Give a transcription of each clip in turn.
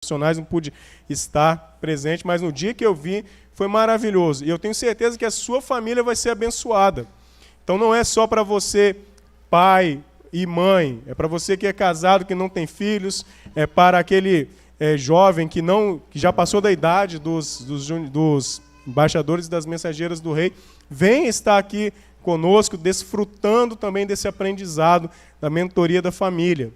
profissionais, não pude estar presente, mas no dia que eu vi, foi maravilhoso. E eu tenho certeza que a sua família vai ser abençoada. Então não é só para você, pai e mãe, é para você que é casado, que não tem filhos, é para aquele jovem que já passou da idade dos embaixadores e das mensageiras do rei. Vem estar aqui conosco, desfrutando também desse aprendizado da mentoria da família.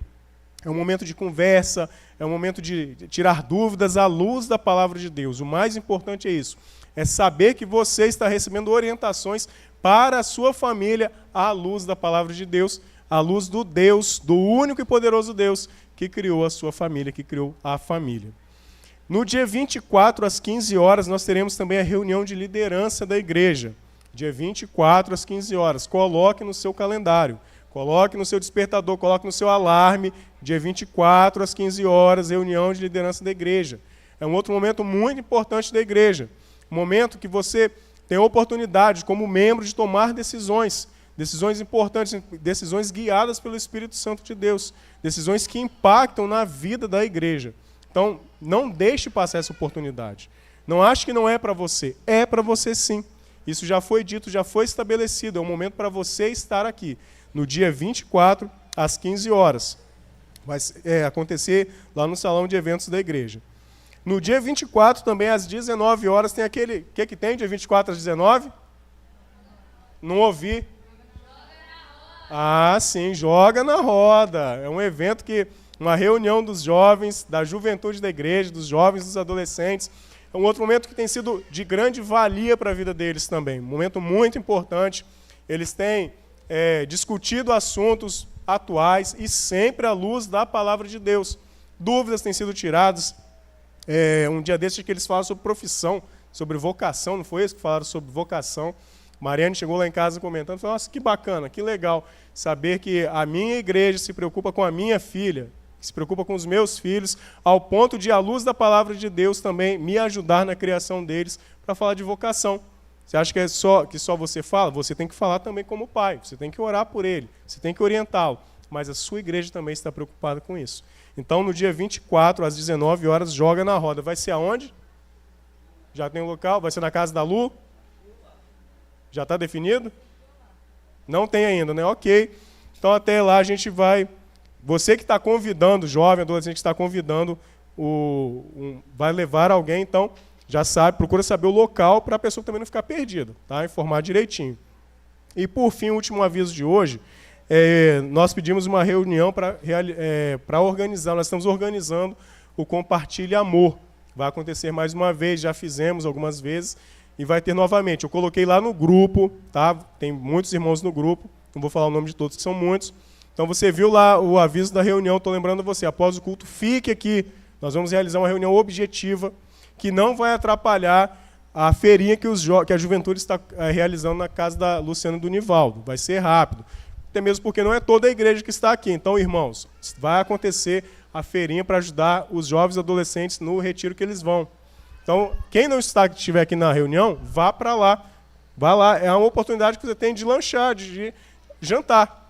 É um momento de conversa, é um momento de tirar dúvidas à luz da palavra de Deus. O mais importante é isso, é saber que você está recebendo orientações para a sua família à luz da palavra de Deus, à luz do Deus, do único e poderoso Deus que criou a sua família, que criou a família. No dia 24, às 15 horas, nós teremos também a reunião de liderança da igreja. Dia 24, às 15 horas. Coloque no seu calendário. Coloque no seu despertador, coloque no seu alarme, dia 24 às 15 horas, reunião de liderança da igreja. É um outro momento muito importante da igreja. Um momento que você tem a oportunidade, como membro, de tomar decisões. Decisões importantes, decisões guiadas pelo Espírito Santo de Deus. Decisões que impactam na vida da igreja. Então, não deixe passar essa oportunidade. Não ache que não é para você. É para você sim. Isso já foi dito, já foi estabelecido. É um momento para você estar aqui. No dia 24, às 15 horas. Vai acontecer lá no salão de eventos da igreja. No dia 24, também às 19 horas, tem aquele... O que tem dia 24 às 19? Não ouvi. Ah, sim, joga na roda. É um evento uma reunião dos jovens, da juventude da igreja, dos jovens, dos adolescentes. É um outro momento que tem sido de grande valia para a vida deles também. Um momento muito importante. Eles têm discutido assuntos atuais e sempre à luz da palavra de Deus. Dúvidas têm sido tiradas. Um dia desses que eles falaram sobre profissão, sobre vocação, não foi isso que falaram sobre vocação? Mariane chegou lá em casa comentando, falou, nossa, que bacana, que legal saber que a minha igreja se preocupa com a minha filha, se preocupa com os meus filhos, ao ponto de, à luz da palavra de Deus, também me ajudar na criação deles para falar de vocação. Você acha que só você fala? Você tem que falar também como pai, você tem que orar por ele, você tem que orientá-lo, mas a sua igreja também está preocupada com isso. Então, no dia 24, às 19 horas, joga na roda. Vai ser aonde? Já tem um local? Vai ser na casa da Lu? Já está definido? Não tem ainda, né? Ok. Então, até lá a gente vai... Você que está convidando, jovem, adolescente que está convidando, vai levar alguém, então, já sabe, procura saber o local para a pessoa também não ficar perdida, tá? Informar direitinho. E, por fim, o último aviso de hoje, nós pedimos uma reunião para organizar, nós estamos organizando o Compartilhe Amor. Vai acontecer mais uma vez, já fizemos algumas vezes, e vai ter novamente. Eu coloquei lá no grupo, tá? Tem muitos irmãos no grupo, não vou falar o nome de todos, que são muitos. Então você viu lá o aviso da reunião, estou lembrando você, após o culto, fique aqui, nós vamos realizar uma reunião objetiva, que não vai atrapalhar a feirinha que a juventude está realizando na casa da Luciana e do Nivaldo. Vai ser rápido, até mesmo porque não é toda a igreja que está aqui. Então, irmãos, vai acontecer a feirinha para ajudar os jovens e adolescentes no retiro que eles vão. Então, quem não estiver aqui na reunião, vá para lá. Vá lá, é uma oportunidade que você tem de lanchar, de jantar.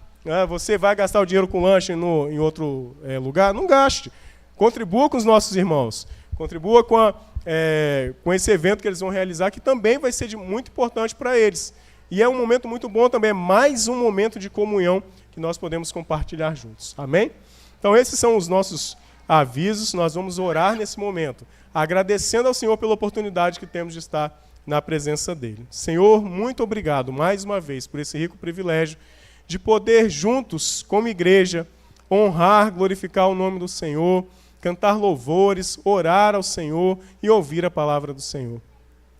Você vai gastar o dinheiro com lanche em outro lugar? Não gaste. Contribua com os nossos irmãos. Contribua com esse evento que eles vão realizar, que também vai ser muito importante para eles. E é um momento muito bom também, é mais um momento de comunhão que nós podemos compartilhar juntos. Amém? Então, esses são os nossos avisos. Nós vamos orar nesse momento, agradecendo ao Senhor pela oportunidade que temos de estar na presença dEle. Senhor, muito obrigado mais uma vez por esse rico privilégio de poder juntos, como igreja, honrar, glorificar o nome do Senhor, cantar louvores, orar ao Senhor e ouvir a palavra do Senhor.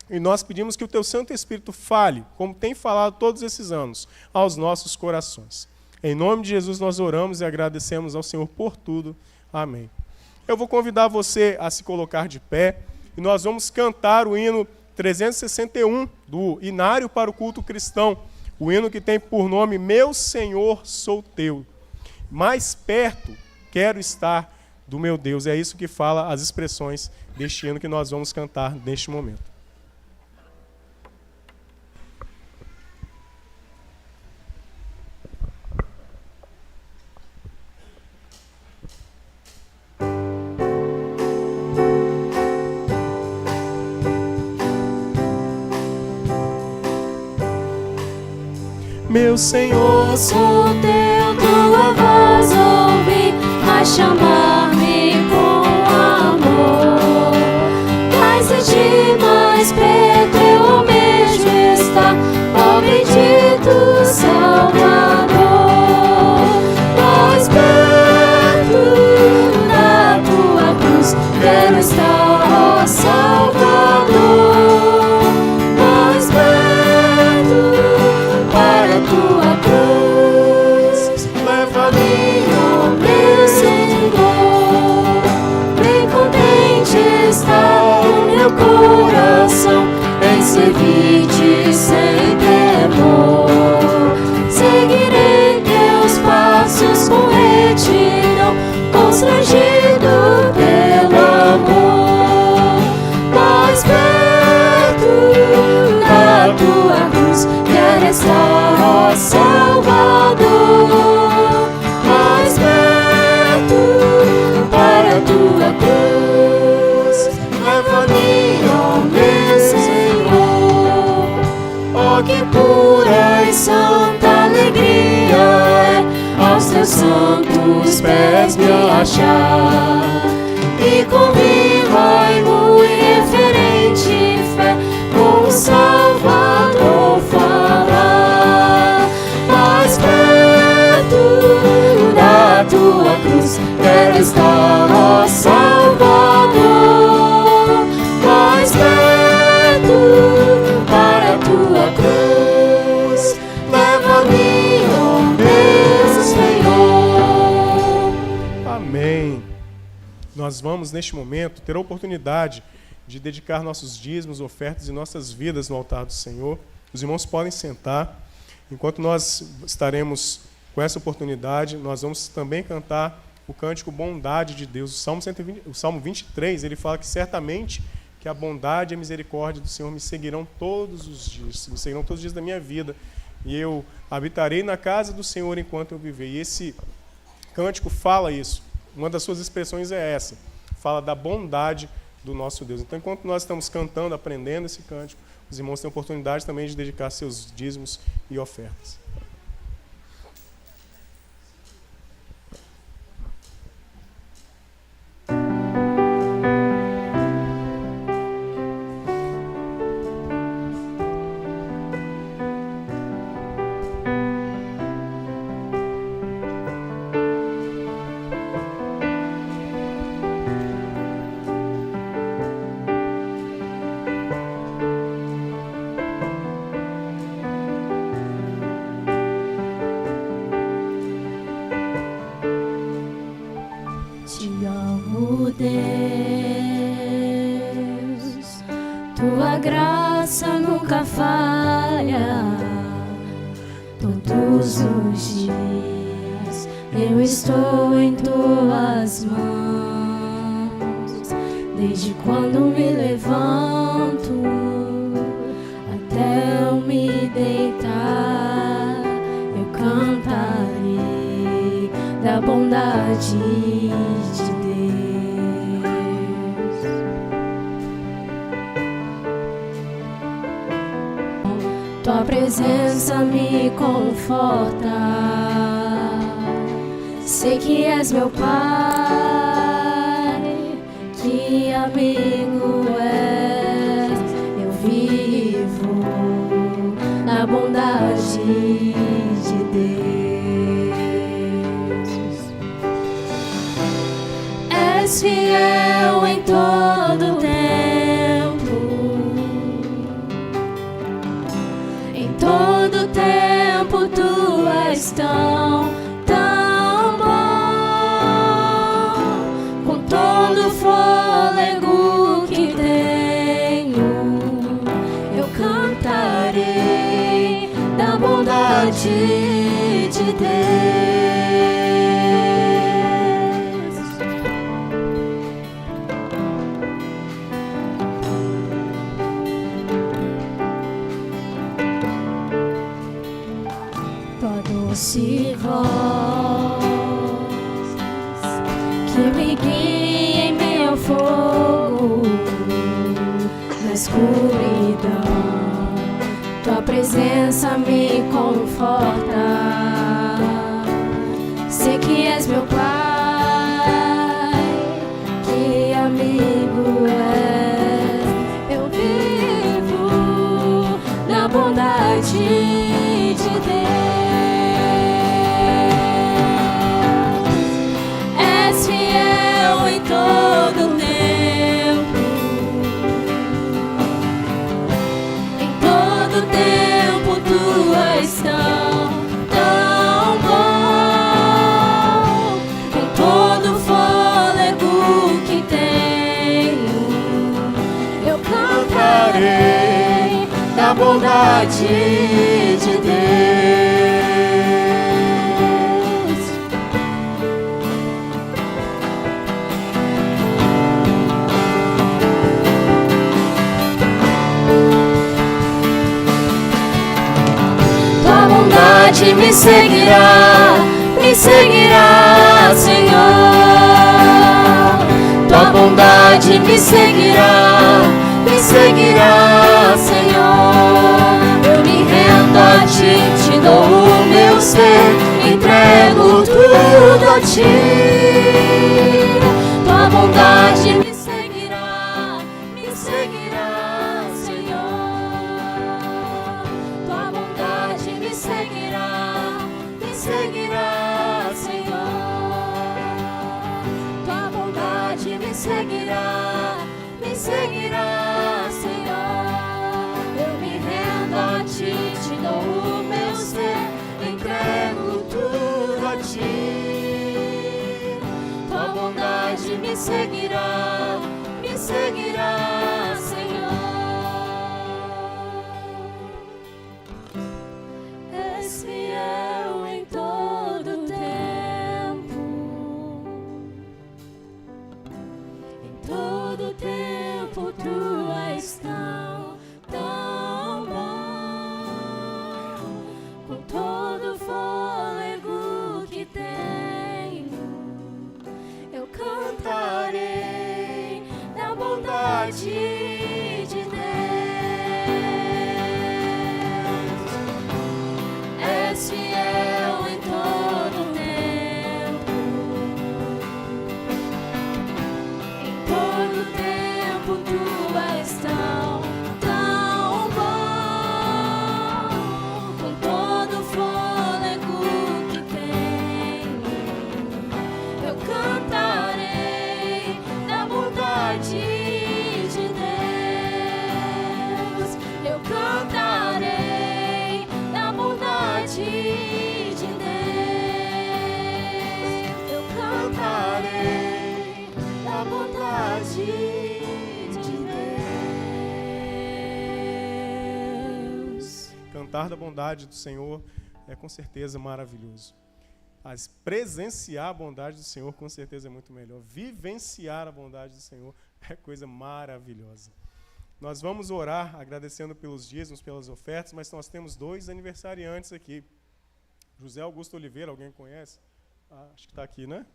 E nós pedimos que o Teu Santo Espírito fale, como tem falado todos esses anos, aos nossos corações. Em nome de Jesus nós oramos e agradecemos ao Senhor por tudo. Amém. Eu vou convidar você a se colocar de pé e nós vamos cantar o hino 361 do Inário para o Culto Cristão, o hino que tem por nome Meu Senhor Sou Teu. Mais perto quero estar do meu Deus. É isso que fala as expressões deste hino que nós vamos cantar neste momento. meu Senhor. Sou teu, tua voz ouvi a chamar-me com amor. Mas em ti mais perto eu mesmo está, ó bendito Salvador. Mais perto da tua cruz quero estar, ó Salvador. Mais perto para a tua cruz, leva-me, ó meu Senhor. Bem contente está o meu coração em servir-te sem temor. Seguirei teus passos com retidão, constrangido pelo amor. Mais perto da tua cruz quero estar, ó Salvador. Mais perto para a tua cruz, leva-me, ó meu Senhor. Oh, que pura e santa alegria é aos teus santos pés me achar, e com viva e muito reverente fé com o Salvador falar. Mais perto da tua cruz quero estar, ó Salvador. Mais perto para a tua cruz, leva-me, ó meu Senhor. Amém. Nós vamos, neste momento, ter a oportunidade de dedicar nossos dízimos, ofertas e nossas vidas no altar do Senhor. Os irmãos podem sentar. Enquanto nós estaremos com essa oportunidade, nós vamos também cantar o cântico Bondade de Deus. O Salmo 23, ele fala que certamente que a bondade e a misericórdia do Senhor me seguirão todos os dias, me seguirão todos os dias da minha vida, e eu habitarei na casa do Senhor enquanto eu viver. E esse cântico fala isso. Uma das suas expressões é essa, fala da bondade do nosso Deus. Então, enquanto nós estamos cantando, aprendendo esse cântico, os irmãos têm a oportunidade também de dedicar seus dízimos e ofertas. Te amo, Deus, tua graça nunca falha. Todos os dias eu estou em tuas mãos. Desde quando me levanto até eu me deitar, eu cantarei da bondade de Deus. Tua presença me conforta, sei que és meu Pai, que amigo és. Eu vivo na bondade de Deus. És fiel em todo tempo, em todo tempo tu és tão, tão bom. Com todo o fôlego que tenho, eu cantarei da bondade de Deus. Tua doce voz que me guia em meu fogo, na escuridão, tua presença presença me conforta. Sei que és meu Pai, que amigo és. Eu vivo na bondade de Deus. És fiel em todo tempo. Em todo tempo tu és tão bom. Com todo fôlego que tenho, eu cantarei da bondade de Deus. Tua bondade me seguirá, Senhor. Tua bondade me seguirá, Senhor. Eu me rendo a ti, te dou o meu ser, entrego tudo a ti. Tua bondade me seguirá, Senhor. Tua bondade me seguirá, Senhor. Tua bondade me seguirá, Senhor. Eu me rendo a ti, te dou o meu ser, entrego tudo a ti. Tua bondade me seguirá, Senhor. És fiel em todo tempo. Em todo tempo tu és tão bom. Com todo fôlego que tenho, eu cantarei da bondade de Deus. És fiel em todo tempo. Em todo tempo tu és tão bom. Com todo fôlego que tenho, eu cantarei da bondade de Deus. Eu cantarei da bondade de Deus. Eu cantarei da bondade de Deus. Cantar da bondade do Senhor é com certeza maravilhoso. Mas presenciar a bondade do Senhor com certeza é muito melhor. Vivenciar a bondade do Senhor é coisa maravilhosa. Nós vamos orar agradecendo pelos dízimos, pelas ofertas, mas nós temos 2 aniversariantes aqui. José Augusto Oliveira, alguém conhece? Acho que está aqui, né?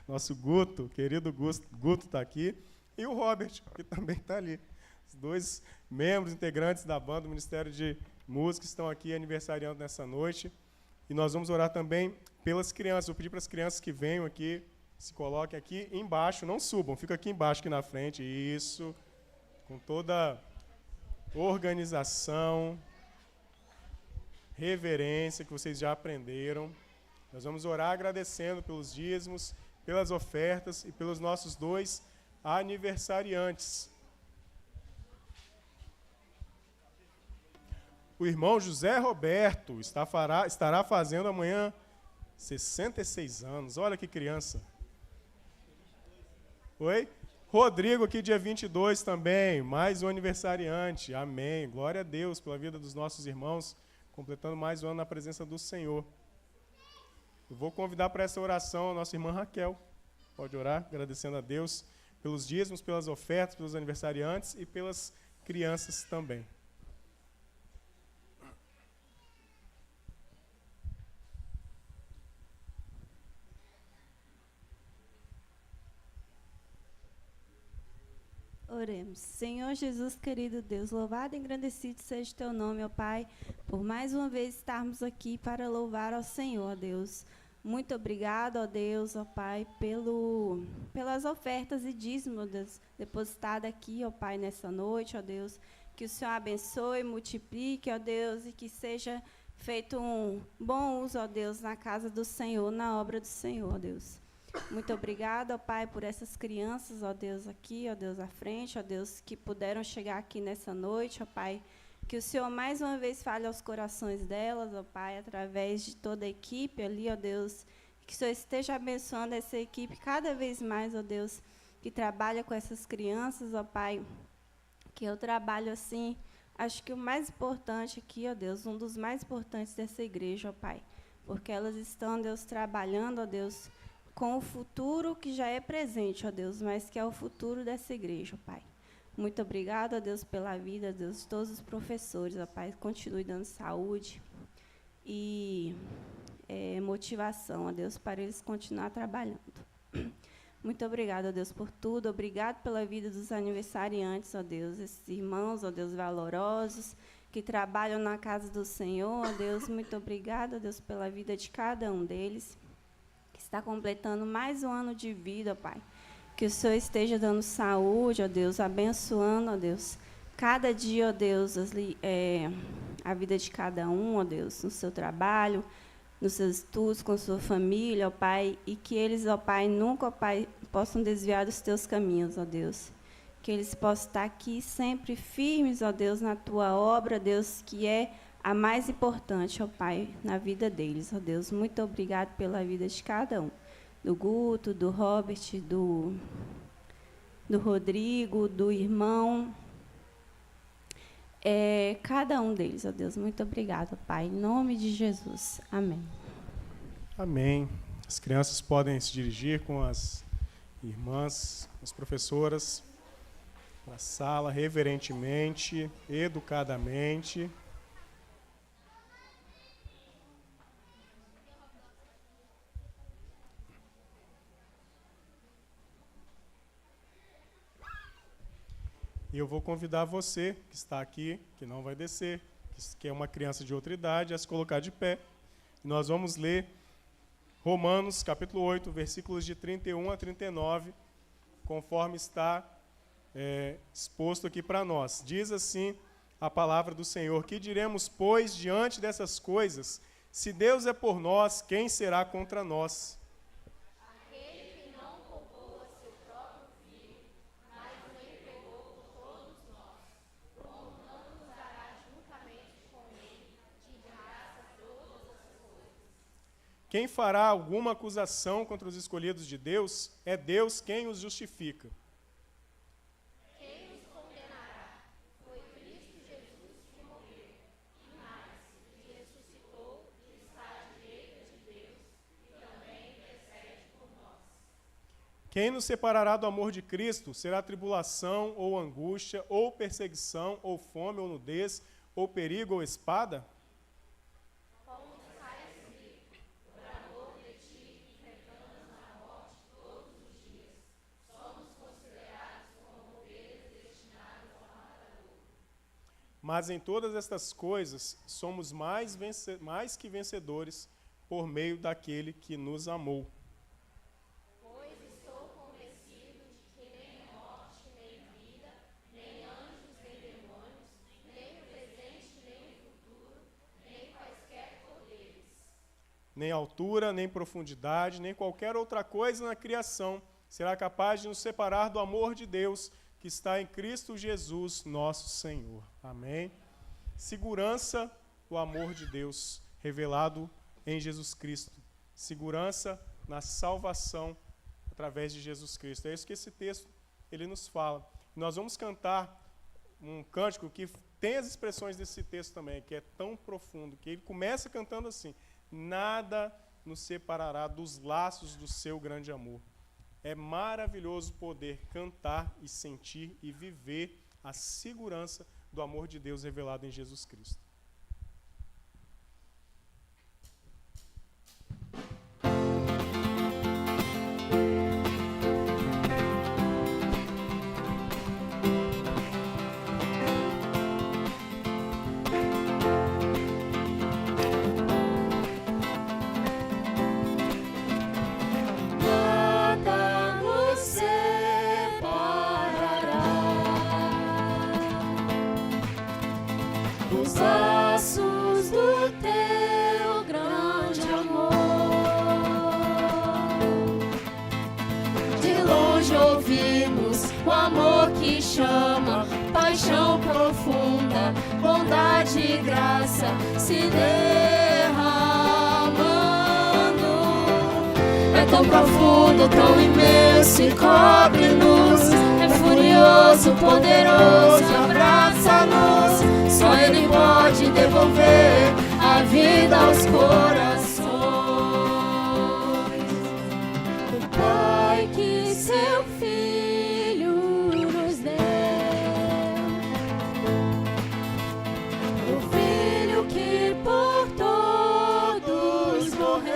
Nosso Guto, querido Guto está aqui. E o Robert, que também está ali. Os 2 membros integrantes da banda do Ministério de Música estão aqui aniversariando nessa noite. E nós vamos orar também pelas crianças. Vou pedir para as crianças que venham aqui, se coloquem aqui embaixo, não subam, fica aqui embaixo, aqui na frente. Isso, com toda organização, reverência que vocês já aprenderam. Nós vamos orar agradecendo pelos dízimos, pelas ofertas e pelos nossos 2 aniversariantes. O irmão José Roberto estará fazendo amanhã 66 anos. Olha que criança. Oi? Rodrigo aqui dia 22 também, mais um aniversariante. Amém. Glória a Deus pela vida dos nossos irmãos, completando mais um ano na presença do Senhor. Eu vou convidar para essa oração a nossa irmã Raquel. Pode orar, agradecendo a Deus pelos dízimos, pelas ofertas, pelos aniversariantes e pelas crianças também. Oremos. Senhor Jesus, querido Deus, louvado e engrandecido seja o teu nome, ó Pai, por mais uma vez estarmos aqui para louvar ao Senhor, ó Deus. Muito obrigado, ó Deus, ó Pai, pelas ofertas e dízimos, ó Deus, depositadas aqui, ó Pai, nessa noite, ó Deus. Que o Senhor abençoe, multiplique, ó Deus, e que seja feito um bom uso, ó Deus, na casa do Senhor, na obra do Senhor, ó Deus. Muito obrigada, ó Pai, por essas crianças, ó Deus, aqui, ó Deus, à frente, ó Deus, que puderam chegar aqui nessa noite, ó Pai. Que o Senhor mais uma vez fale aos corações delas, ó Pai, através de toda a equipe ali, ó Deus. Que o Senhor esteja abençoando essa equipe cada vez mais, ó Deus, que trabalha com essas crianças, ó Pai. Que eu trabalho assim, acho que o mais importante aqui, ó Deus, um dos mais importantes dessa igreja, ó Pai. Porque elas estão, Deus, trabalhando, ó Deus, com o futuro que já é presente, ó Deus, mas que é o futuro dessa igreja, ó Pai. Muito obrigada, ó Deus, pela vida, ó Deus, de todos os professores, ó Pai. Continue dando saúde e motivação, ó Deus, para eles continuar trabalhando. Muito obrigada, ó Deus, por tudo. Obrigado pela vida dos aniversariantes, ó Deus, esses irmãos, ó Deus, valorosos, que trabalham na casa do Senhor, ó Deus. Muito obrigada, ó Deus, pela vida de cada um deles, está completando mais um ano de vida, ó Pai. Que o Senhor esteja dando saúde, ó Deus, abençoando, ó Deus, cada dia, ó Deus, a vida de cada um, ó Deus, no seu trabalho, nos seus estudos, com sua família, ó Pai, e que eles, ó Pai, nunca, ó Pai, possam desviar dos teus caminhos, ó Deus. Que eles possam estar aqui sempre firmes, ó Deus, na tua obra, Deus, que é a mais importante, ó Pai, na vida deles, ó Deus. Muito obrigado pela vida de cada um. Do Guto, do Robert, do Rodrigo, do irmão. Cada um deles, ó Deus. Muito obrigado, Pai. Em nome de Jesus. Amém. Amém. As crianças podem se dirigir com as irmãs, as professoras, na sala, reverentemente, educadamente. E eu vou convidar você, que está aqui, que não vai descer, que é uma criança de outra idade, a se colocar de pé. E nós vamos ler Romanos, capítulo 8, versículos de 31 a 39, conforme está exposto aqui para nós. Diz assim a palavra do Senhor: que diremos, pois, diante dessas coisas? Se Deus é por nós, quem será contra nós? Quem fará alguma acusação contra os escolhidos de Deus? É Deus quem os justifica. Quem os condenará? Foi Cristo Jesus que morreu, e mais, que ressuscitou, e está à direita de Deus, e também intercede por nós. Quem nos separará do amor de Cristo? Será tribulação, ou angústia, ou perseguição, ou fome, ou nudez, ou perigo, ou espada? Mas em todas estas coisas somos mais que vencedores por meio daquele que nos amou. Pois estou convencido de que nem morte, nem vida, nem anjos, nem demônios, nem o presente, nem o futuro, nem quaisquer poderes, Nem altura, nem profundidade, nem qualquer outra coisa na criação será capaz de nos separar do amor de Deus que está em Cristo Jesus, nosso Senhor. Amém? Segurança do amor de Deus revelado em Jesus Cristo. Segurança na salvação através de Jesus Cristo. É isso que esse texto ele nos fala. Nós vamos cantar um cântico que tem as expressões desse texto também, que é tão profundo, que ele começa cantando assim: nada nos separará dos laços do seu grande amor. É maravilhoso poder cantar e sentir e viver a segurança do amor de Deus revelado em Jesus Cristo. te chama, paixão profunda, bondade e graça se derramando. É tão profundo, tão imenso e cobre-nos, é furioso, poderoso, abraça-nos. Só Ele pode devolver a vida aos corações. O Pai que seu Filho nos deu, o Filho que por todos morreu,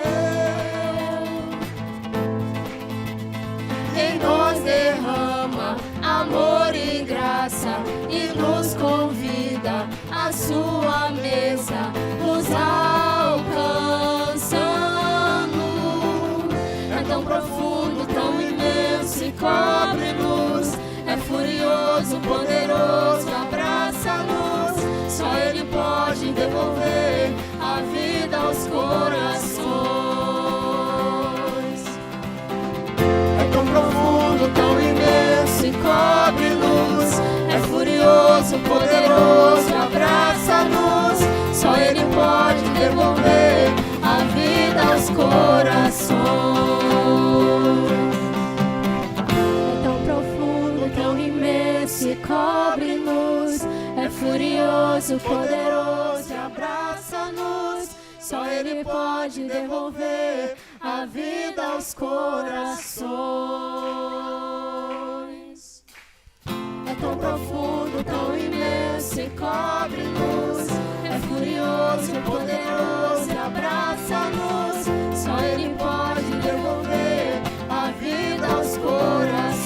em nós derrama amor e graça e nos convida à sua mesa, nos alcançando. É tão profundo, tão imenso e cobre-nos, é furioso, poderoso, abraça-nos. Só Ele pode devolver a vida aos corações. É tão profundo, tão imenso e cobre-nos, é furioso, poderoso, abraça-nos. Só Ele pode devolver a vida aos corações. É tão profundo, tão imenso e cobre-nos, é furioso, poderoso, abraça-nos. Só Ele pode devolver a vida aos corações. É tão profundo, tão imenso e cobre-nos, é furioso, poderoso, abraça-nos. Só Ele pode devolver a vida aos corações.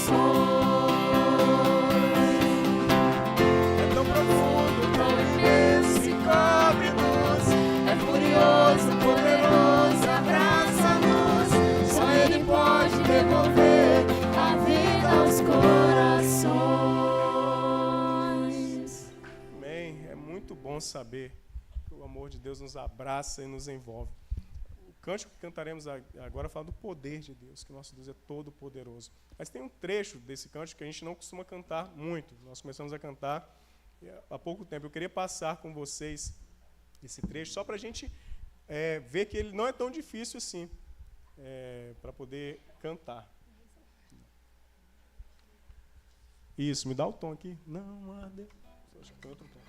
É tão profundo, tão imenso e cobre-nos, é furioso, poderoso, abraça-nos. Só Ele pode devolver a vida aos corações. Amém. É muito bom saber que o amor de Deus nos abraça e nos envolve. O cântico que cantaremos agora fala do poder de Deus, que nosso Deus é todo poderoso. Mas tem um trecho desse cântico que a gente não costuma cantar muito. Nós começamos a cantar há pouco tempo. Eu queria passar com vocês esse trecho só para a gente ver que ele não é tão difícil assim para poder cantar. Isso, me dá o tom aqui. Não há Deus. Acho que tem outro tom.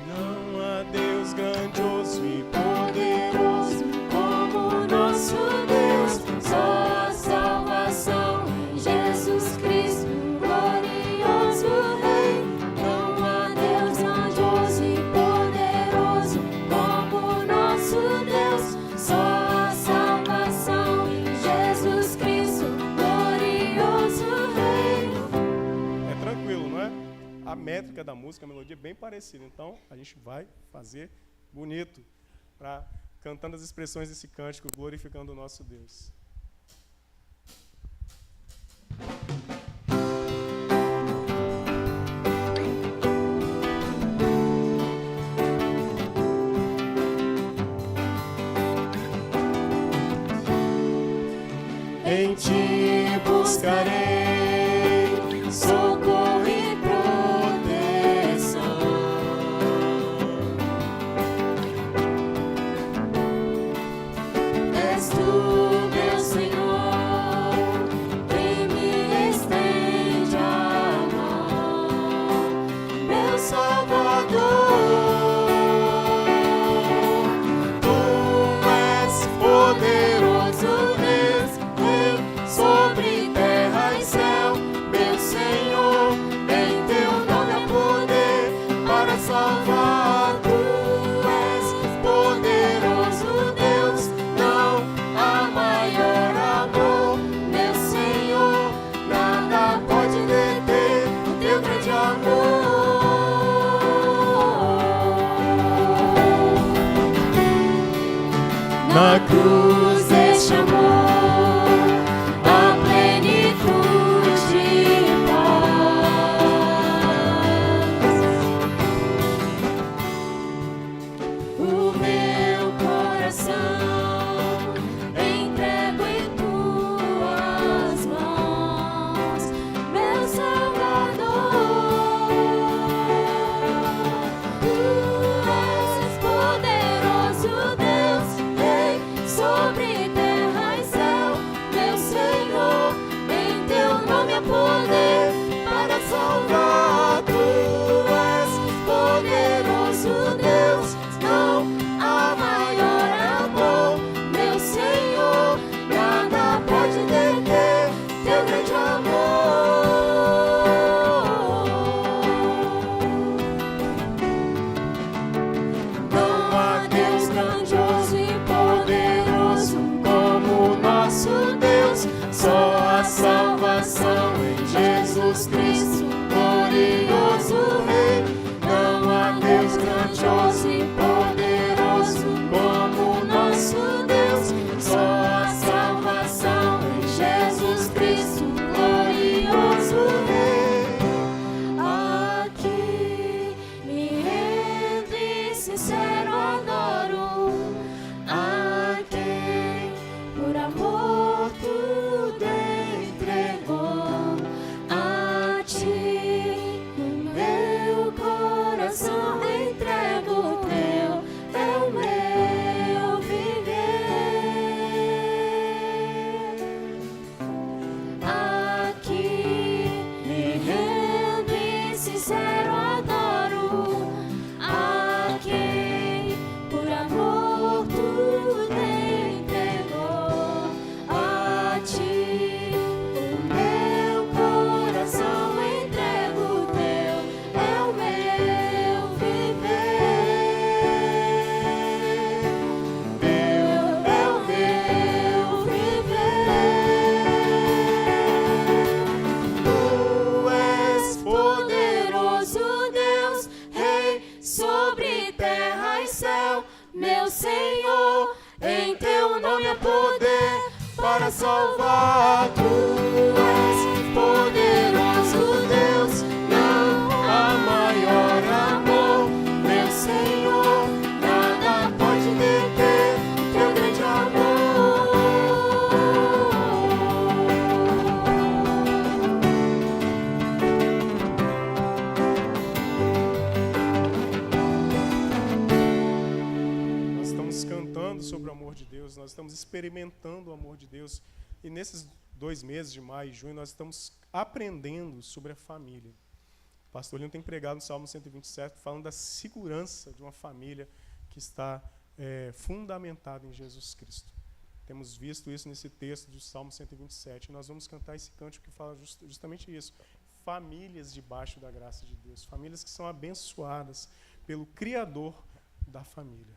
Não há Deus grandioso e poderoso Como nosso Deus, só a salvação em Jesus Cristo, glorioso Rei. Não há Deus grandioso e poderoso como nosso Deus, só a salvação em Jesus Cristo, glorioso Rei. É tranquilo, não é? A métrica da música, a melodia é bem parecida. Então, a gente vai fazer bonito, cantando as expressões desse cântico, glorificando o nosso Deus. Em ti buscarei socorro e proteção. És tu, meu Senhor, quem me estende a mão, meu Salvador. Tu és poderoso Deus, Rei sobre terra e céu, meu Senhor, Deus, só a salvação em Jesus Cristo, glorioso Rei. Não há Deus grandioso e poderoso como nosso Deus, só a salvação em Jesus Cristo, glorioso Rei. Aqui me rendo e sincero adoro a quem por amor tudo entregou. A ti o meu coração entrego, o teu é o meu viver. Aqui me rendo e sincero adoro a quem por amor tudo entregou. A ti o meu coração entrego, o teu é o meu viver. Teu é o meu viver. Tu és poderoso Deus, Rei sobre terra e céu, meu Senhor, em teu nome há poder para salvar. Tu és poderoso Deus, não há maior amor, meu Senhor, nada pode deter teu grande amor. Nós estamos cantando sobre o amor de Deus, nós estamos experimentando o amor de Deus. E nesses 2 meses de maio e junho, nós estamos aprendendo sobre a família. O pastor Lino tem pregado no Salmo 127, falando da segurança de uma família que está fundamentada em Jesus Cristo. Temos visto isso nesse texto do Salmo 127. E nós vamos cantar esse cântico que fala justamente isso. Famílias debaixo da graça de Deus. Famílias que são abençoadas pelo Criador da família.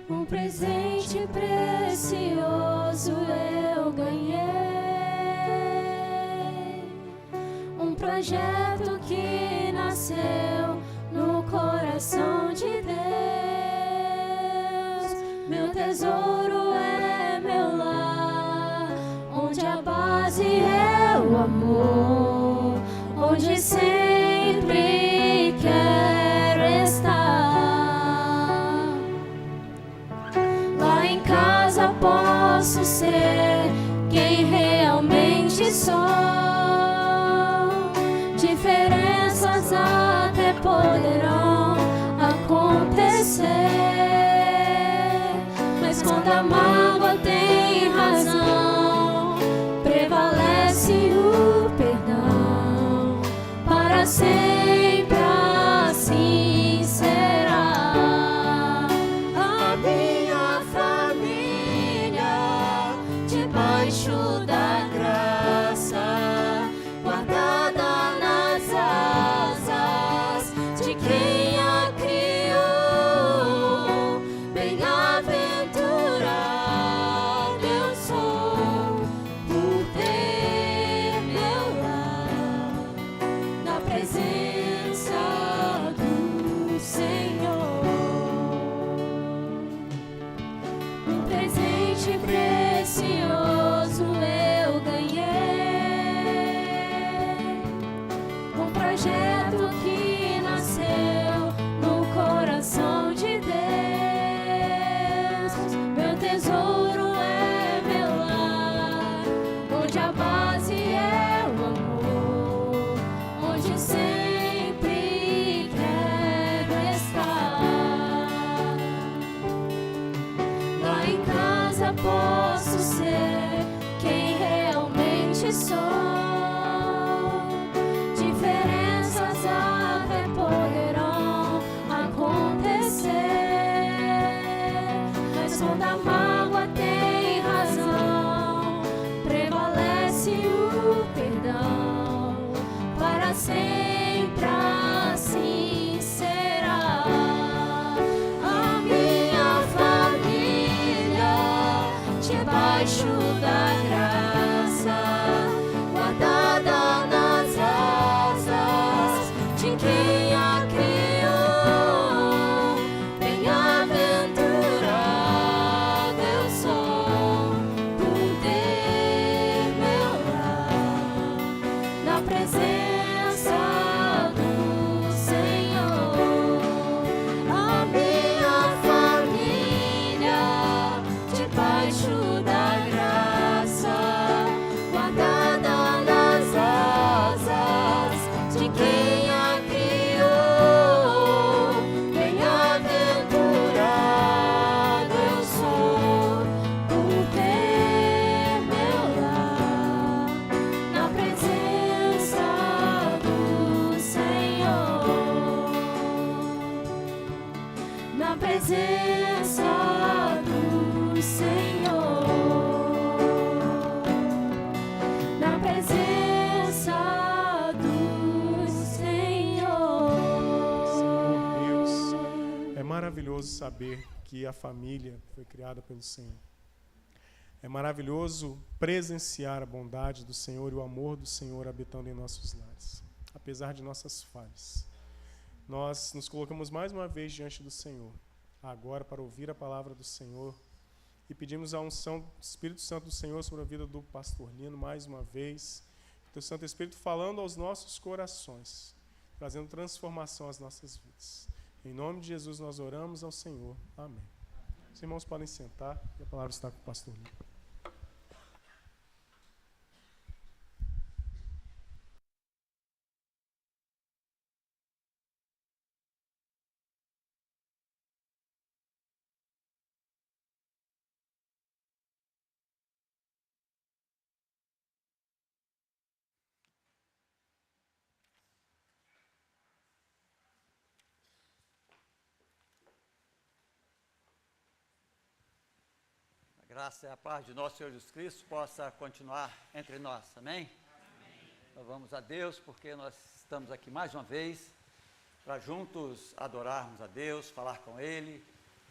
Um presente precioso eu ganhei, um projeto que nasceu no coração de Deus. Meu tesouro é meu lar, onde a base é o amor, onde sempre quero estar. Lá em casa posso ser quem realmente sou. Diferenças até poderão acontecer, mas quando a mágoa tem razão, prevalece o perdão. Para sempre assim será a minha família, debaixo da graça, guardada nas asas de quem a criou. Bem-aventurado eu sou por ter meu lar na presença do Senhor. Um presente precioso eu ganhei, um projeto que nasceu no coração de Deus. Meu tesouro é meu lar, onde a base é o amor, onde sempre quero estar. Lá em casa posso ser quem realmente sou. Diferenças até poderão acontecer, mas quando a mágoa tem debaixo da graça, guardada nas asas de quem a criou. Bem-aventurado eu sou por ter meu lar na presença do Senhor. A minha família debaixo da graça, guardada nas asas de quem a criou. Bem-aventurado eu sou por ter meu lar na presença do Senhor. Na presença do Senhor, na presença do Senhor. Deus, é maravilhoso saber que a família foi criada pelo Senhor. É maravilhoso presenciar a bondade do Senhor e o amor do Senhor habitando em nossos lares, apesar de nossas falhas. Nós nos colocamos mais uma vez diante do Senhor, agora para ouvir a palavra do Senhor, e pedimos a unção do Espírito Santo do Senhor sobre a vida do pastor Lino mais uma vez, que o Santo Espírito falando aos nossos corações, trazendo transformação às nossas vidas. Em nome de Jesus nós oramos ao Senhor. Amém. Os irmãos podem sentar e a palavra está com o pastor Lino. A graça e a paz de nosso Senhor Jesus Cristo possa continuar entre nós, amém? Louvamos a Deus porque nós estamos aqui mais uma vez para juntos adorarmos a Deus, falar com Ele,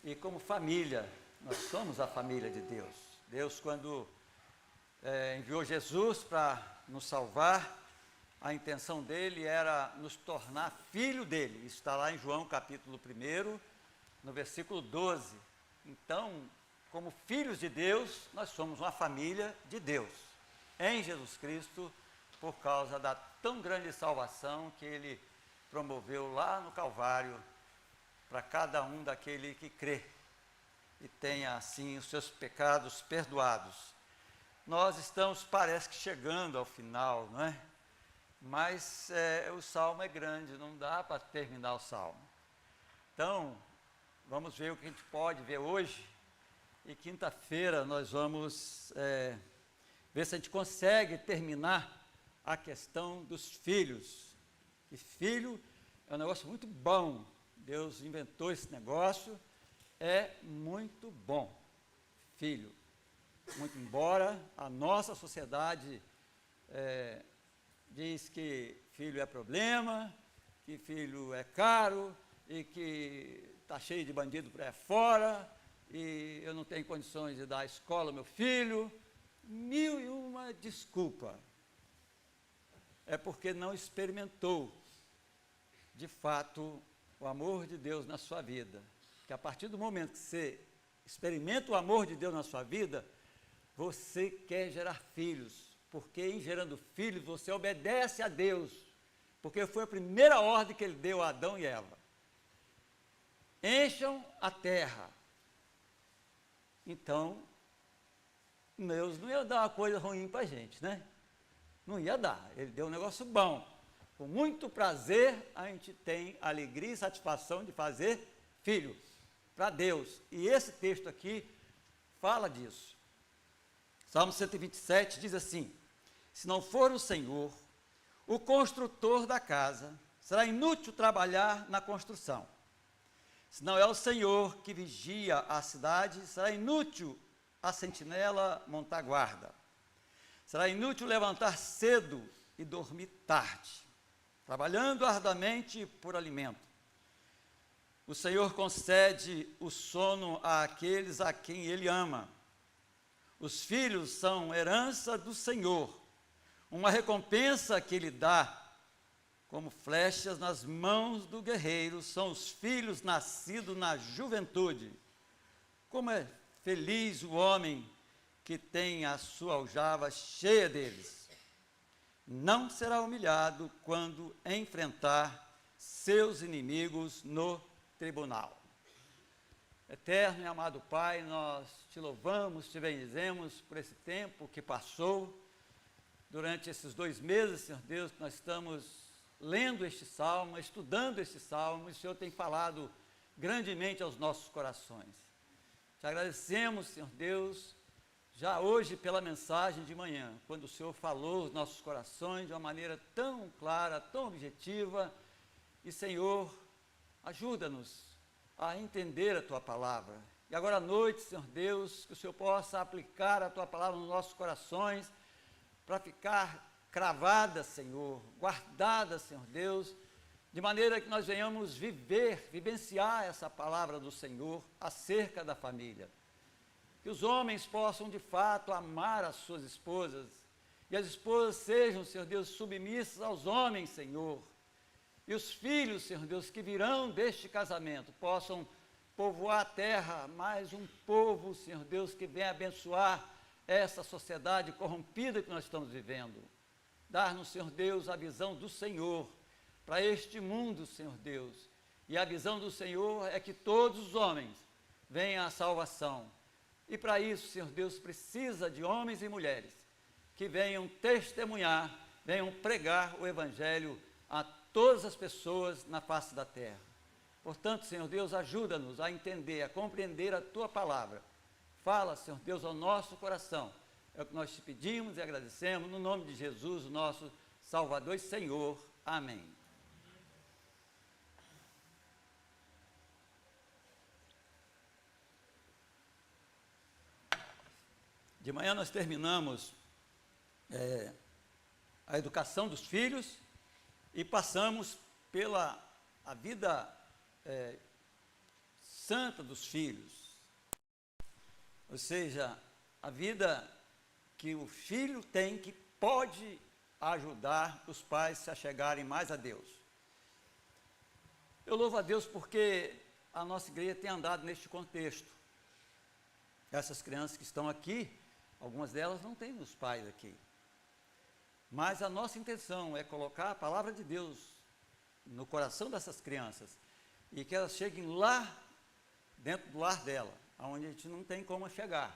e como família, nós somos a família de Deus. Deus, quando enviou Jesus para nos salvar, a intenção dele era nos tornar filho dele. Isso está lá em João capítulo 1, no versículo 12. Então, como filhos de Deus, nós somos uma família de Deus, em Jesus Cristo, por causa da tão grande salvação que Ele promoveu lá no Calvário, para cada um daquele que crê, e tenha assim os seus pecados perdoados. Nós estamos, parece que chegando ao final, não é? Mas o Salmo é grande, não dá para terminar o Salmo. Então, vamos ver o que a gente pode ver hoje. E quinta-feira nós vamos ver se a gente consegue terminar a questão dos filhos. E filho é um negócio muito bom. Deus inventou esse negócio, é muito bom. Filho. Muito embora a nossa sociedade diz que filho é problema, que filho é caro e que está cheio de bandido por aí fora, e eu não tenho condições de dar a escola ao meu filho, mil e uma desculpa. É porque não experimentou, de fato, o amor de Deus na sua vida. Que a partir do momento que você experimenta o amor de Deus na sua vida, você quer gerar filhos, porque em gerando filhos você obedece a Deus, porque foi a primeira ordem que Ele deu a Adão e Eva. Encham a terra. Então, Deus não ia dar uma coisa ruim para a gente, né? Não ia dar, Ele deu um negócio bom. Com muito prazer, a gente tem alegria e satisfação de fazer filho para Deus. E esse texto aqui fala disso. Salmo 127 diz assim: se não for o Senhor, o construtor da casa, será inútil trabalhar na construção. Se não é o Senhor que vigia a cidade, será inútil a sentinela montar guarda. Será inútil levantar cedo e dormir tarde, trabalhando arduamente por alimento. O Senhor concede o sono àqueles a quem Ele ama. Os filhos são herança do Senhor, uma recompensa que Ele dá. Como flechas nas mãos do guerreiro, são os filhos nascidos na juventude. Como é feliz o homem que tem a sua aljava cheia deles. Não será humilhado quando enfrentar seus inimigos no tribunal. Eterno e amado Pai, nós te louvamos, te bendizemos por esse tempo que passou. Durante esses 2 meses, Senhor Deus, nós estamos lendo este salmo, estudando este salmo, e o Senhor tem falado grandemente aos nossos corações. Te agradecemos, Senhor Deus, já hoje pela mensagem de manhã, quando o Senhor falou aos nossos corações de uma maneira tão clara, tão objetiva, e Senhor, ajuda-nos a entender a Tua palavra. E agora à noite, Senhor Deus, que o Senhor possa aplicar a Tua palavra nos nossos corações, para ficar cravada, Senhor, guardada, Senhor Deus, de maneira que nós venhamos vivenciar essa palavra do Senhor acerca da família. Que os homens possam, de fato, amar as suas esposas, e as esposas sejam, Senhor Deus, submissas aos homens, Senhor. E os filhos, Senhor Deus, que virão deste casamento, possam povoar a terra, mais um povo, Senhor Deus, que venha abençoar essa sociedade corrompida que nós estamos vivendo. Dar-nos, Senhor Deus, a visão do Senhor para este mundo, Senhor Deus. E a visão do Senhor é que todos os homens venham à salvação. E para isso, Senhor Deus, precisa de homens e mulheres que venham testemunhar, venham pregar o Evangelho a todas as pessoas na face da terra. Portanto, Senhor Deus, ajuda-nos a entender, a compreender a Tua palavra. Fala, Senhor Deus, ao nosso coração. É o que nós te pedimos e agradecemos, no nome de Jesus, o nosso Salvador e Senhor. Amém. De manhã nós terminamos a educação dos filhos e passamos pela a vida santa dos filhos. Ou seja, a vida que o filho tem, que pode ajudar os pais a chegarem mais a Deus. Eu louvo a Deus porque a nossa igreja tem andado neste contexto. Essas crianças que estão aqui, algumas delas não têm os pais aqui. Mas a nossa intenção é colocar a palavra de Deus no coração dessas crianças e que elas cheguem lá, dentro do lar dela, onde a gente não tem como chegar.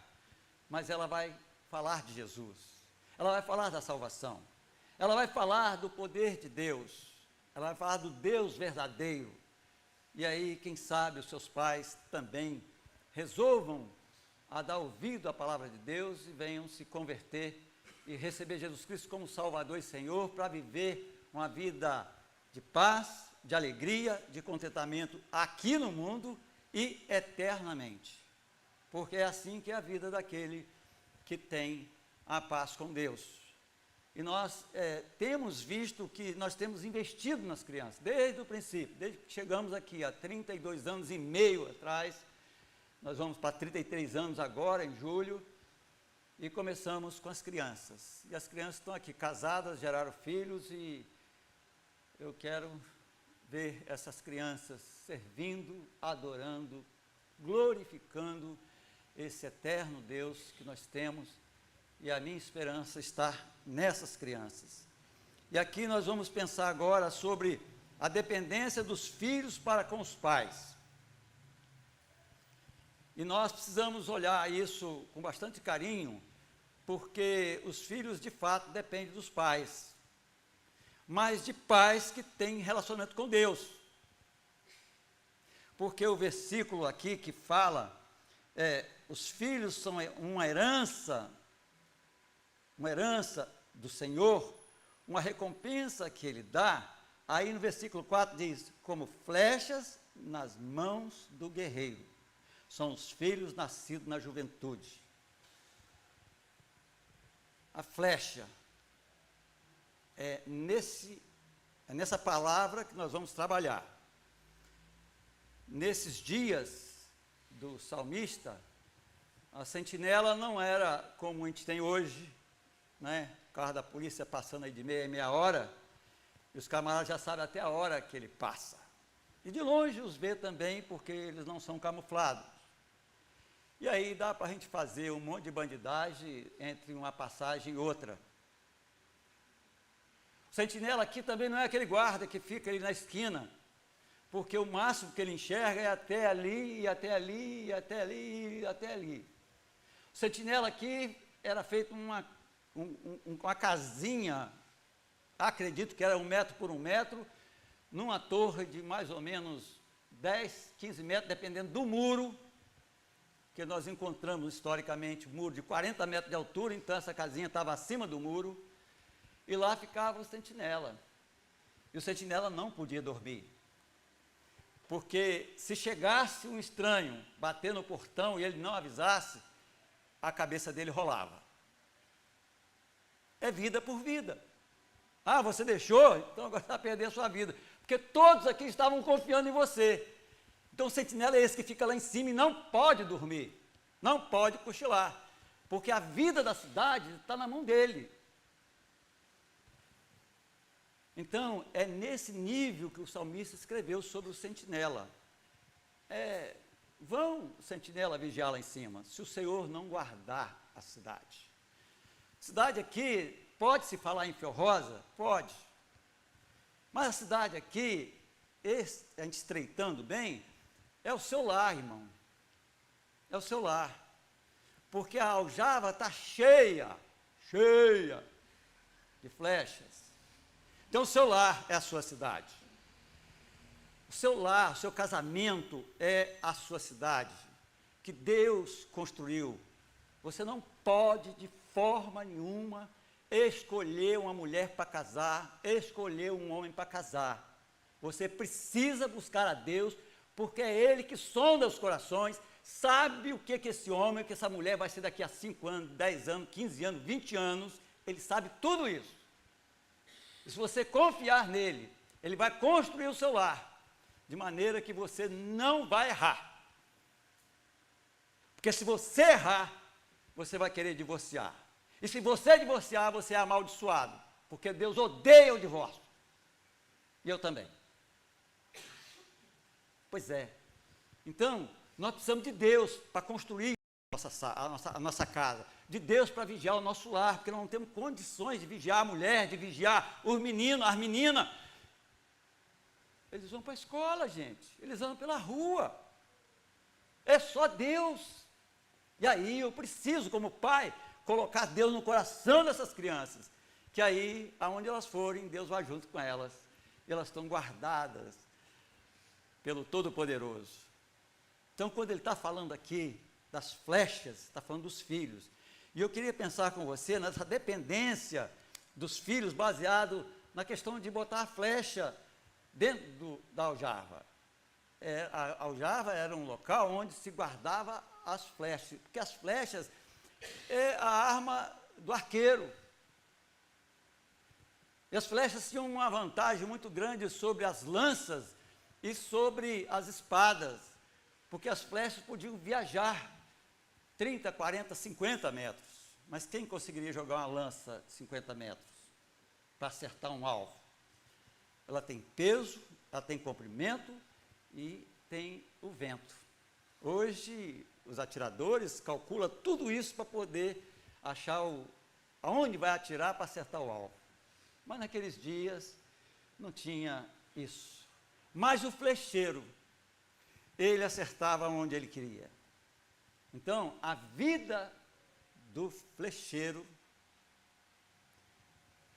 Mas ela vai falar de Jesus, ela vai falar da salvação, ela vai falar do poder de Deus, ela vai falar do Deus verdadeiro. E aí, quem sabe, os seus pais também resolvam a dar ouvido à palavra de Deus e venham se converter e receber Jesus Cristo como Salvador e Senhor para viver uma vida de paz, de alegria, de contentamento aqui no mundo e eternamente. Porque é assim que é a vida daquele que tem a paz com Deus. E nós temos visto que nós temos investido nas crianças, desde o princípio, desde que chegamos aqui há 32 anos e meio atrás, nós vamos para 33 anos agora, em julho, e começamos com as crianças. E as crianças estão aqui casadas, geraram filhos, e eu quero ver essas crianças servindo, adorando, glorificando esse eterno Deus que nós temos, e a minha esperança está nessas crianças. E aqui nós vamos pensar agora sobre a dependência dos filhos para com os pais. E nós precisamos olhar isso com bastante carinho, porque os filhos de fato dependem dos pais, mas de pais que têm relacionamento com Deus. Porque o versículo aqui que fala, os filhos são uma herança do Senhor, uma recompensa que Ele dá. Aí no versículo 4 diz, como flechas nas mãos do guerreiro, são os filhos nascidos na juventude. A flecha é nessa palavra que nós vamos trabalhar. Nesses dias do salmista, A sentinela não era como a gente tem hoje, né? O carro da polícia passando aí de meia em meia hora, e os camaradas já sabem até a hora que ele passa. E de longe os vê também, porque eles não são camuflados. E aí dá para a gente fazer um monte de bandidagem entre uma passagem e outra. O sentinela aqui também não é aquele guarda que fica ali na esquina, porque o máximo que ele enxerga é até ali, e até ali, e até ali, e até ali. O sentinela aqui era feito uma casinha, acredito que era 1 metro por 1 metro, numa torre de mais ou menos 10, 15 metros, dependendo do muro, que nós encontramos historicamente um muro de 40 metros de altura, então essa casinha estava acima do muro, e lá ficava o sentinela. E o sentinela não podia dormir, porque se chegasse um estranho bater no portão e ele não avisasse, a cabeça dele rolava. É vida por vida. Ah, você deixou? Então agora vai perder a sua vida. Porque todos aqui estavam confiando em você. Então o sentinela é esse que fica lá em cima e não pode dormir, não pode cochilar, porque a vida da cidade está na mão dele. Então, é nesse nível que o salmista escreveu sobre o sentinela. Vão o sentinela vigiar lá em cima, se o Senhor não guardar a cidade. Cidade aqui, pode-se falar em Fiel Rosa? Pode. Mas a cidade aqui, a gente estreitando bem, é o seu lar, irmão. É o seu lar. Porque a aljava está cheia de flechas. Então, o seu lar é a sua cidade. O seu lar, o seu casamento é a sua cidade, que Deus construiu. Você não pode, de forma nenhuma, escolher uma mulher para casar, escolher um homem para casar. Você precisa buscar a Deus, porque é Ele que sonda os corações, sabe o que esse homem, que essa mulher vai ser daqui a 5 anos, 10 anos, 15 anos, 20 anos, Ele sabe tudo isso. E se você confiar nele, ele vai construir o seu lar, de maneira que você não vai errar. Porque se você errar, você vai querer divorciar. E se você divorciar, você é amaldiçoado, porque Deus odeia o divórcio. E eu também. Pois é. Então, nós precisamos de Deus para construir a nossa casa, de Deus para vigiar o nosso lar, porque nós não temos condições de vigiar a mulher, de vigiar os meninos, as meninas. Eles vão para a escola, gente, eles andam pela rua. É só Deus. E aí eu preciso, como pai, colocar Deus no coração dessas crianças, que aí, aonde elas forem, Deus vai junto com elas. E elas estão guardadas pelo Todo-Poderoso. Então, quando ele está falando aqui das flechas, está falando dos filhos. E eu queria pensar com você nessa dependência dos filhos, baseado na questão de botar a flecha dentro da aljava. A aljava era um local onde se guardava as flechas, porque as flechas é a arma do arqueiro. E as flechas tinham uma vantagem muito grande sobre as lanças e sobre as espadas, porque as flechas podiam viajar 30, 40, 50 metros. Mas quem conseguiria jogar uma lança de 50 metros para acertar um alvo? Ela tem peso, ela tem comprimento e tem o vento. Hoje, os atiradores calculam tudo isso para poder achar aonde vai atirar para acertar o alvo. Mas naqueles dias não tinha isso. Mas o flecheiro, ele acertava onde ele queria. Então, a vida do flecheiro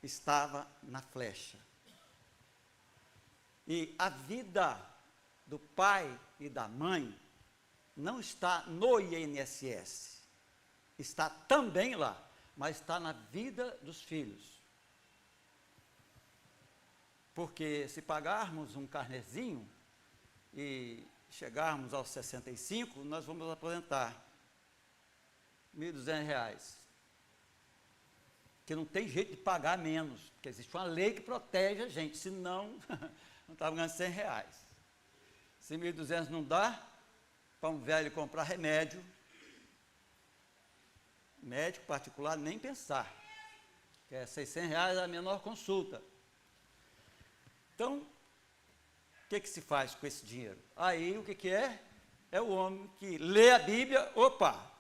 estava na flecha. E a vida do pai e da mãe não está no INSS, está também lá, mas está na vida dos filhos. Porque se pagarmos um carnezinho e chegarmos aos 65, nós vamos aposentar R$1.200. Que não tem jeito de pagar menos, porque existe uma lei que protege a gente, senão não estava ganhando R$100. Se 1.200 não dá, para um velho comprar remédio, Médico particular, nem pensar. Que é R$600 a menor consulta. Então, o que se faz com esse dinheiro? Aí, o que é? É o homem que lê a Bíblia, opa,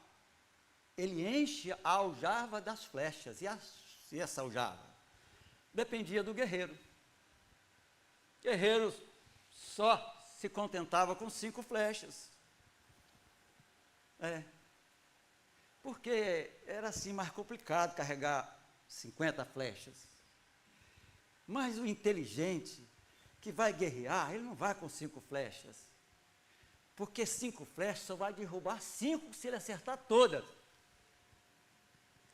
ele enche a aljava das flechas. E essa aljava? Dependia do guerreiro. Guerreiros só se contentava com 5 flechas. Porque era assim mais complicado carregar 50 flechas. Mas o inteligente que vai guerrear, ele não vai com 5 flechas. Porque 5 flechas só vai derrubar 5 se ele acertar todas.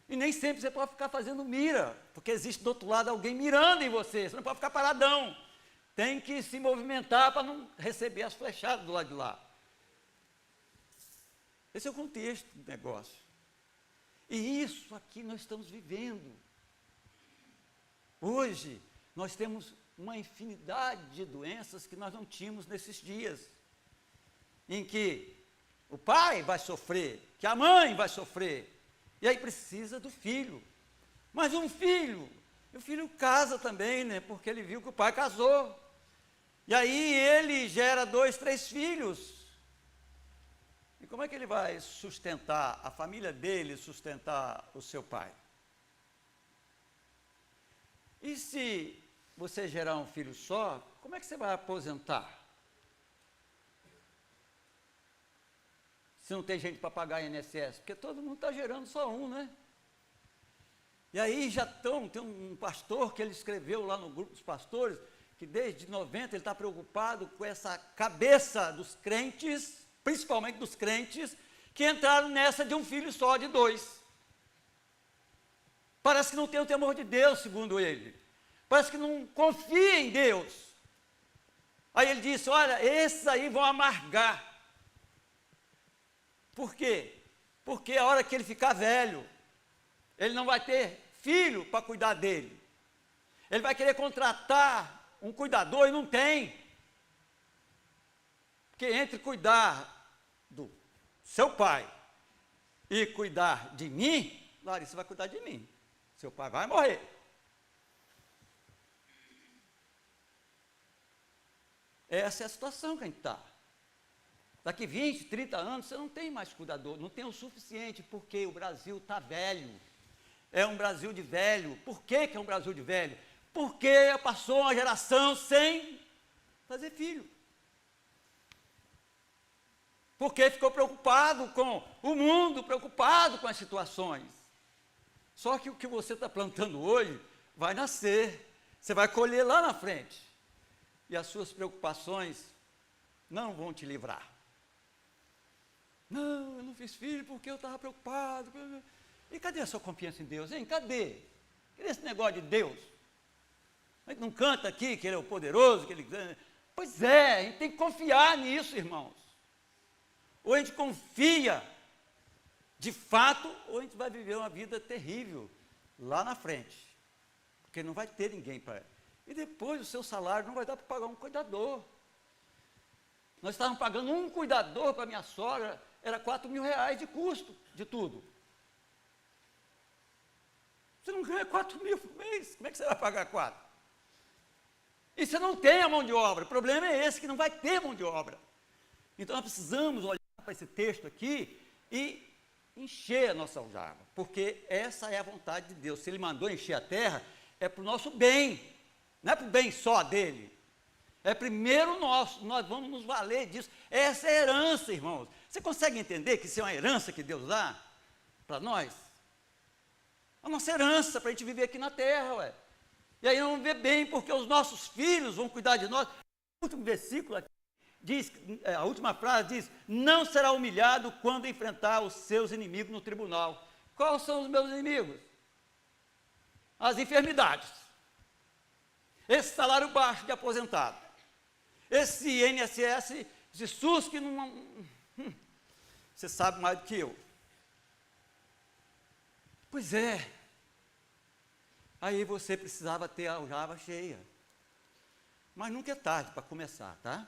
E nem sempre você pode ficar fazendo mira, porque existe do outro lado alguém mirando em você. Você não pode ficar paradão. Tem que se movimentar para não receber as flechadas do lado de lá. Esse é o contexto do negócio. E isso aqui nós estamos vivendo. Hoje, nós temos uma infinidade de doenças que nós não tínhamos nesses dias. Em que o pai vai sofrer, que a mãe vai sofrer. E aí precisa do filho. Mas o filho casa também, né? Porque ele viu que o pai casou. E aí ele gera 2, 3 filhos. E como é que ele vai sustentar a família dele, sustentar o seu pai? E se você gerar um filho só, como é que você vai aposentar? Se não tem gente para pagar INSS, porque todo mundo está gerando só um, né? E aí tem um pastor que ele escreveu lá no grupo dos pastores, que desde 90 ele está preocupado com essa cabeça dos crentes, principalmente dos crentes, que entraram nessa de um filho só, de 2. Parece que não tem o temor de Deus, segundo ele. Parece que não confia em Deus. Aí ele disse, olha, esses aí vão amargar. Por quê? Porque a hora que ele ficar velho, ele não vai ter filho para cuidar dele. Ele vai querer contratar um cuidador e não tem. Porque entre cuidar do seu pai e cuidar de mim, Larissa vai cuidar de mim. Seu pai vai morrer. Essa é a situação que a gente está. Daqui 20, 30 anos, você não tem mais cuidador, não tem o suficiente, porque o Brasil está velho. É um Brasil de velho. Por que é um Brasil de velho? Porque passou uma geração sem fazer filho. Porque ficou preocupado com o mundo, preocupado com as situações. Só que o que você está plantando hoje vai nascer. Você vai colher lá na frente. E as suas preocupações não vão te livrar. Não, eu não fiz filho porque eu estava preocupado. E cadê a sua confiança em Deus, hein? Cadê? Cadê esse negócio de Deus? A gente não canta aqui que Ele é o poderoso, que Ele... Pois é, a gente tem que confiar nisso, irmãos. Ou a gente confia de fato, ou a gente vai viver uma vida terrível lá na frente. Porque não vai ter ninguém para... E depois o seu salário não vai dar para pagar um cuidador. Nós estávamos pagando um cuidador para minha sogra, era R$4.000 de custo de tudo. Você não ganha 4 mil por mês, como é que você vai pagar 4? E você não tem a mão de obra, o problema é esse, que não vai ter mão de obra. Então nós precisamos olhar para esse texto aqui e encher a nossa aljava, porque essa é a vontade de Deus. Se Ele mandou encher a terra, é para o nosso bem, não é para o bem só dele. É primeiro nosso, nós vamos nos valer disso. Essa é a herança, irmãos. Você consegue entender que isso é uma herança que Deus dá para nós? A nossa herança, para a gente viver aqui na terra, ué. E aí vamos viver bem, porque os nossos filhos vão cuidar de nós. O último versículo aqui diz, a última frase diz, não será humilhado quando enfrentar os seus inimigos no tribunal. Quais são os meus inimigos? As enfermidades. Esse salário baixo de aposentado. Esse INSS, esse SUS que não... Você sabe mais do que eu. Pois é. Aí você precisava ter a aljava cheia. Mas nunca é tarde para começar, tá?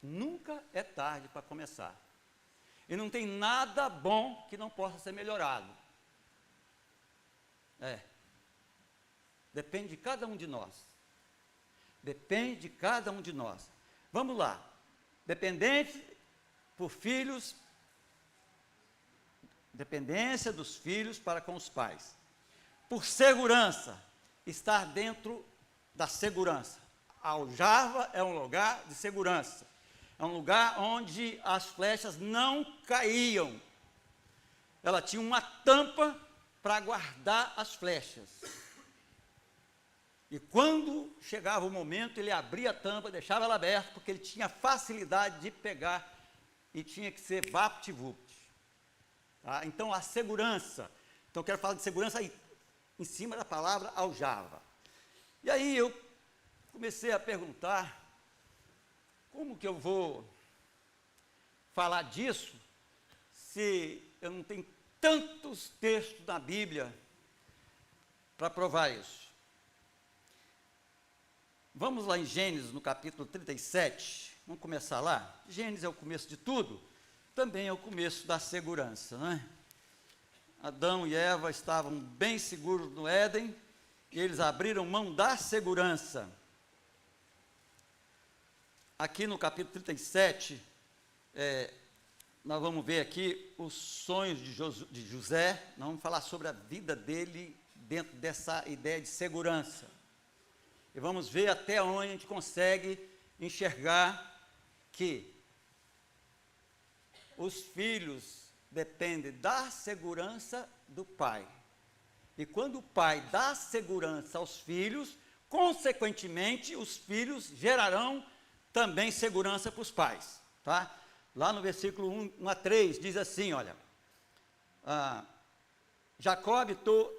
Nunca é tarde para começar. E não tem nada bom que não possa ser melhorado. Depende de cada um de nós. Depende de cada um de nós. Vamos lá. Dependente por filhos, dependência dos filhos para com os pais. Por segurança, estar dentro da segurança. A aljava é um lugar de segurança. É um lugar onde as flechas não caíam. Ela tinha uma tampa para guardar as flechas. E quando chegava o momento, ele abria a tampa, deixava ela aberta, porque ele tinha facilidade de pegar e tinha que ser vapt-vupt. Tá? Então, a segurança. Então, eu quero falar de segurança aí, em cima da palavra aljava. E aí eu comecei a perguntar, como que eu vou falar disso, se eu não tenho tantos textos na Bíblia para provar isso? Vamos lá em Gênesis, no capítulo 37, vamos começar lá? Gênesis é o começo de tudo, também é o começo da segurança, não é? Adão e Eva estavam bem seguros no Éden, e eles abriram mão da segurança. Aqui no capítulo 37, nós vamos ver aqui os sonhos de José, nós vamos falar sobre a vida dele dentro dessa ideia de segurança. E vamos ver até onde a gente consegue enxergar que os filhos dependem da segurança do pai. E quando o pai dá segurança aos filhos, consequentemente, os filhos gerarão também segurança para os pais. Tá? Lá no versículo 1 a 3, diz assim, olha, Jacó habitou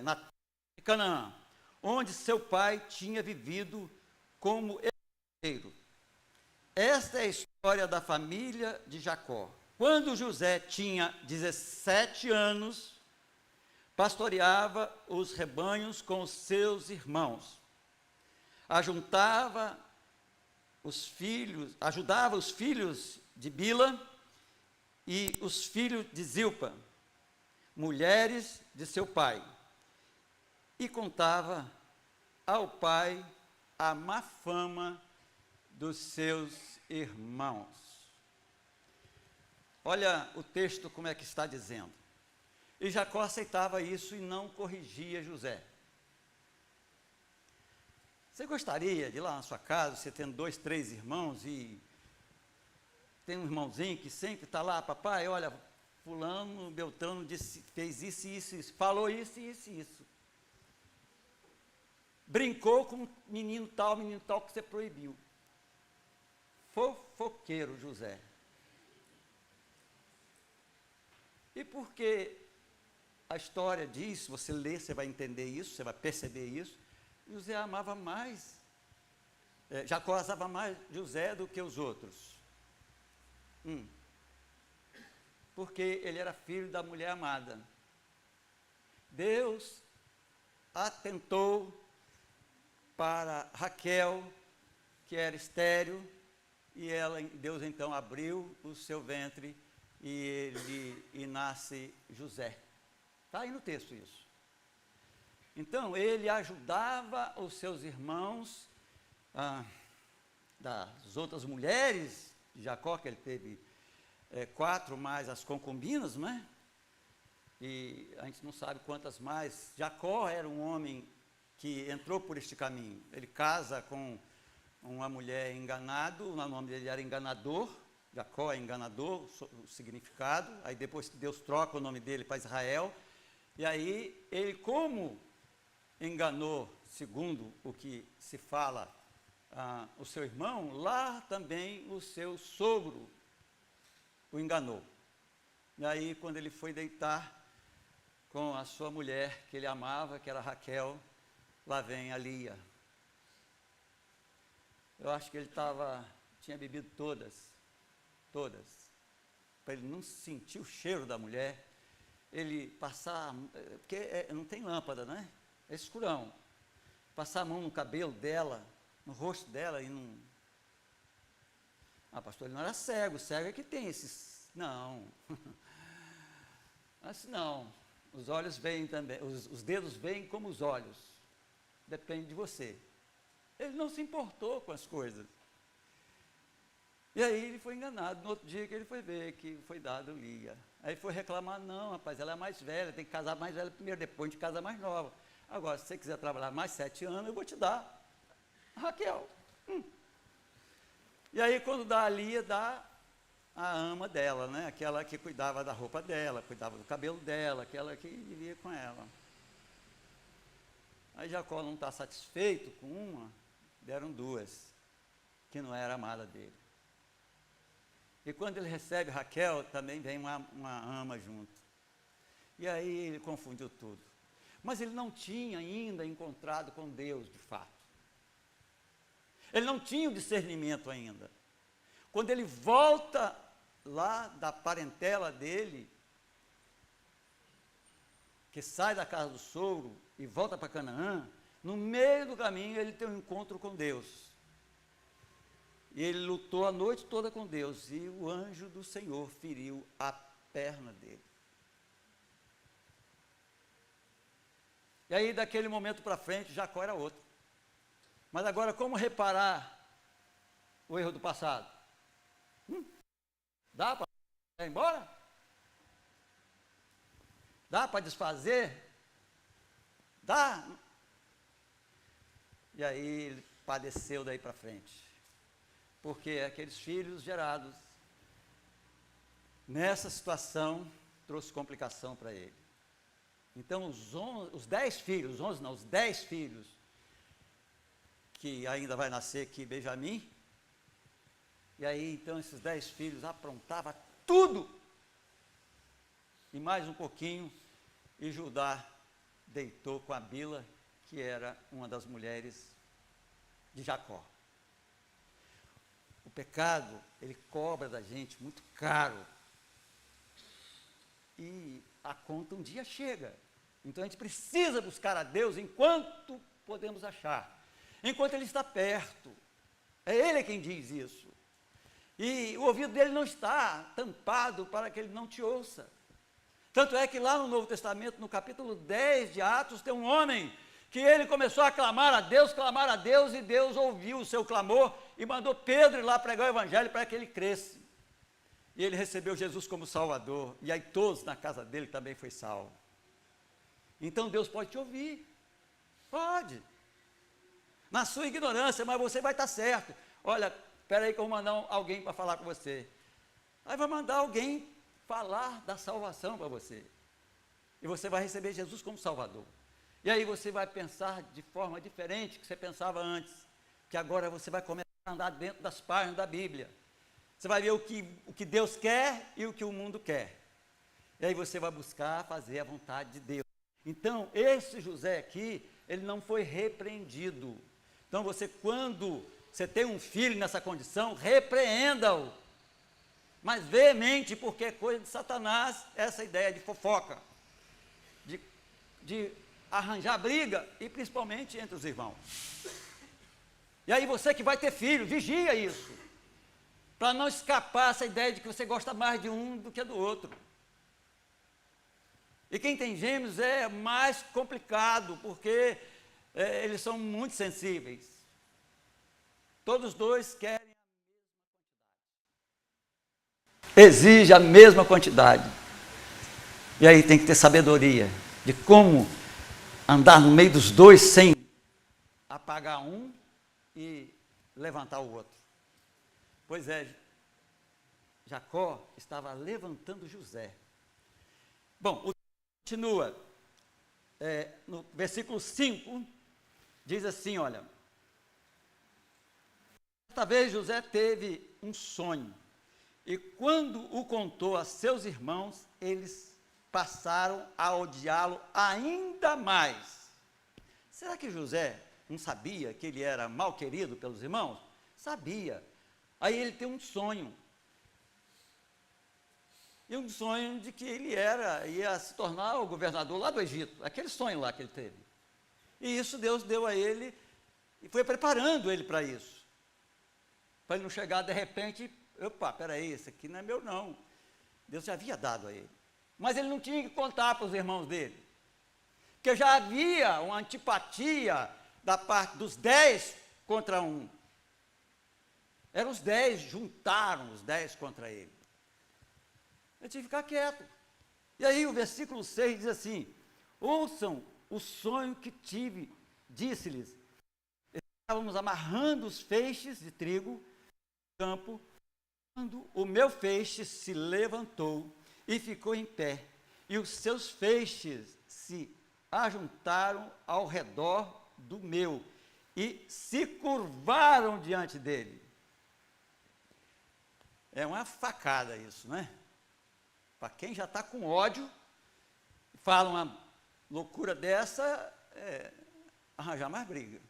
na terra de Canaã, onde seu pai tinha vivido como estrangeiro. Esta é a história da família de Jacó. Quando José tinha 17 anos, pastoreava os rebanhos com os seus irmãos. Ajudava os filhos de Bila e os filhos de Zilpa, mulheres de seu pai, e contava ao pai a má fama dos seus irmãos. Olha o texto como é que está dizendo. E Jacó aceitava isso e não corrigia José. Você gostaria de ir lá na sua casa, você tendo 2, 3 irmãos e tem um irmãozinho que sempre está lá, papai, olha, fulano, Beltrano disse, fez isso, isso, falou isso, isso, isso. Brincou com menino tal que você proibiu. Fofoqueiro José. E porque a história diz, você lê, você vai entender isso, você vai perceber isso, José amava mais, Jacó amava mais José do que os outros. Porque ele era filho da mulher amada. Deus atentou para Raquel, que era estéril, e Deus então abriu o seu ventre e nasce José. Está aí no texto isso. Então, ele ajudava os seus irmãos, das outras mulheres de Jacó, que ele teve 4 mais as concubinas, não é? E a gente não sabe quantas mais. Jacó era um homem que entrou por este caminho. Ele casa com uma mulher enganado, o nome dele era enganador, Jacó é enganador, o significado, aí depois Deus troca o nome dele para Israel, e aí ele, como enganou, segundo o que se fala, o seu irmão, lá também o seu sogro o enganou. E aí, quando ele foi deitar com a sua mulher, que ele amava, que era Raquel, lá vem a Lia. Eu acho que ele tinha bebido todas, para ele não sentir o cheiro da mulher, ele passar, porque não tem lâmpada, né? É escurão. Passar a mão no cabelo dela, no rosto dela e não... pastor, ele não era cego é que tem esses... Não. Assim, não. Os olhos veem também, os dedos veem como os olhos. Depende de você. Ele não se importou com as coisas. E aí ele foi enganado. No outro dia que ele foi ver que foi dado Lia. Aí foi reclamar, não, rapaz, ela é mais velha, tem que casar mais velha primeiro, depois a gente casa mais nova. Agora, se você quiser trabalhar mais 7 anos, eu vou te dar a Raquel. E aí, quando dá a Lia, dá a ama dela, né? Aquela que cuidava da roupa dela, cuidava do cabelo dela, aquela que vivia com ela. Aí Jacó não está satisfeito com uma, deram 2, que não era amada dele. E quando ele recebe Raquel, também vem uma ama junto. E aí ele confundiu tudo. Mas ele não tinha ainda encontrado com Deus, de fato. Ele não tinha o discernimento ainda. Quando ele volta lá da parentela dele, que sai da casa do sogro e volta para Canaã, no meio do caminho ele tem um encontro com Deus. E ele lutou a noite toda com Deus, e o anjo do Senhor feriu a perna dele. E aí, daquele momento para frente, Jacó era outro. Mas agora, como reparar o erro do passado? Dá para ir embora? Dá para desfazer? Dá? E aí, ele padeceu daí para frente. Porque aqueles filhos gerados nessa situação trouxe complicação para ele. Então, os 10 filhos, os 11 não, os 10 filhos, que ainda vai nascer aqui Benjamim, e aí, então, esses 10 filhos aprontavam tudo, e mais um pouquinho, e Judá deitou com a Bila, que era uma das mulheres de Jacó. O pecado, ele cobra da gente muito caro, e a conta um dia chega. Então a gente precisa buscar a Deus enquanto podemos achar, enquanto Ele está perto. É Ele quem diz isso. E o ouvido dele não está tampado para que ele não te ouça. Tanto é que lá no Novo Testamento, no capítulo 10 de Atos, tem um homem que ele começou a clamar a Deus, e Deus ouviu o seu clamor e mandou Pedro ir lá pregar o evangelho para que ele cresça. E ele recebeu Jesus como Salvador, e aí todos na casa dele também foi salvo. Então Deus pode te ouvir, pode, na sua ignorância, mas você vai estar certo. Olha, espera aí que eu vou mandar alguém para falar com você. Aí vai mandar alguém falar da salvação para você, e você vai receber Jesus como Salvador. E aí você vai pensar de forma diferente que você pensava antes, que agora você vai começar a andar dentro das páginas da Bíblia. Você vai ver o que Deus quer e o que o mundo quer. E aí você vai buscar fazer a vontade de Deus. Então, esse José aqui, ele não foi repreendido. Então, quando você tem um filho nessa condição, repreenda-o. Mas veemente, porque é coisa de Satanás, essa ideia de fofoca, de arranjar briga, e principalmente entre os irmãos. E aí você que vai ter filho, vigia isso, para não escapar essa ideia de que você gosta mais de um do que do outro. E quem tem gêmeos é mais complicado, porque eles são muito sensíveis. Todos os dois querem a mesma quantidade. Exige a mesma quantidade. E aí tem que ter sabedoria de como andar no meio dos dois sem apagar um e levantar o outro. Pois é, Jacó estava levantando José. Bom, o continua, no versículo 5, diz assim, olha, certa vez José teve um sonho, e quando o contou a seus irmãos, eles passaram a odiá-lo ainda mais. Será que José não sabia que ele era mal querido pelos irmãos? Sabia. Aí ele tem um sonho. E um sonho de que ele ia se tornar o governador lá do Egito, aquele sonho lá que ele teve. E isso Deus deu a ele, e foi preparando ele para isso. Para ele não chegar de repente, opa, peraí, esse aqui não é meu não. Deus já havia dado a ele. mas ele não tinha que contar para os irmãos dele, porque já havia uma antipatia da parte dos 10 contra 1. Eram os 10, juntaram os 10 contra ele. Ele tinha que ficar quieto. E aí o versículo 6 diz assim: ouçam o sonho que tive, disse-lhes, estávamos amarrando os feixes de trigo no campo, quando o meu feixe se levantou e ficou em pé, e os seus feixes se ajuntaram ao redor do meu, e se curvaram diante dele. É uma facada isso, né? Para quem já está com ódio, fala uma loucura dessa, arranjar mais briga.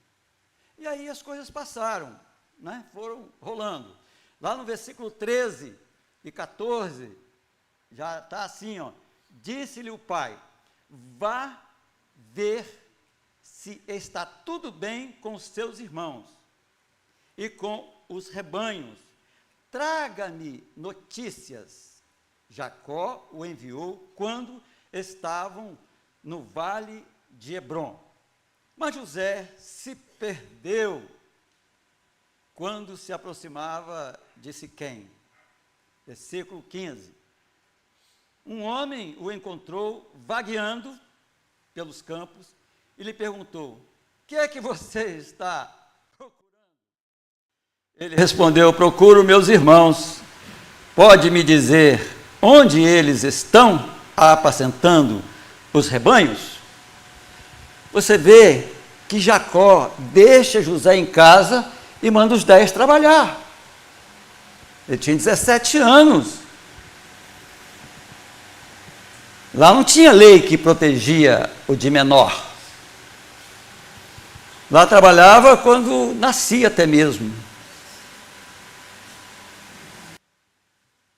E aí as coisas passaram, né? Foram rolando. Lá no versículo 13 e 14, já está assim, ó. Disse-lhe o pai: vá ver se está tudo bem com os seus irmãos e com os rebanhos. Traga-me notícias. Jacó o enviou quando estavam no vale de Hebrom. Mas José se perdeu quando se aproximava de Siquém. Versículo 15. Um homem o encontrou vagueando pelos campos e lhe perguntou: o que é que você está procurando? Ele respondeu: procuro meus irmãos. Pode me dizer onde eles estão apacentando os rebanhos? Você vê que Jacó deixa José em casa e manda os 10 trabalhar. Ele tinha 17 anos. Lá não tinha lei que protegia o de menor. Lá trabalhava quando nascia até mesmo.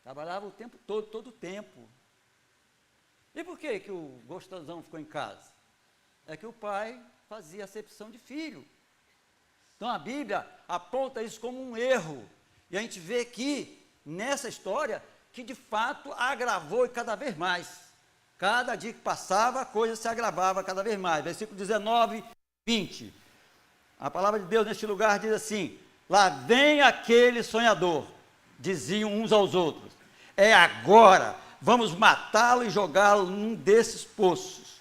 Trabalhava o tempo todo o tempo. E por que o gostosão ficou em casa? É que o pai fazia acepção de filho. Então a Bíblia aponta isso como um erro. E a gente vê aqui, nessa história, que de fato agravou e cada vez mais. Cada dia que passava, a coisa se agravava cada vez mais. Versículo 19, 20. A palavra de Deus neste lugar diz assim: lá vem aquele sonhador, diziam uns aos outros. É agora, vamos matá-lo e jogá-lo num desses poços.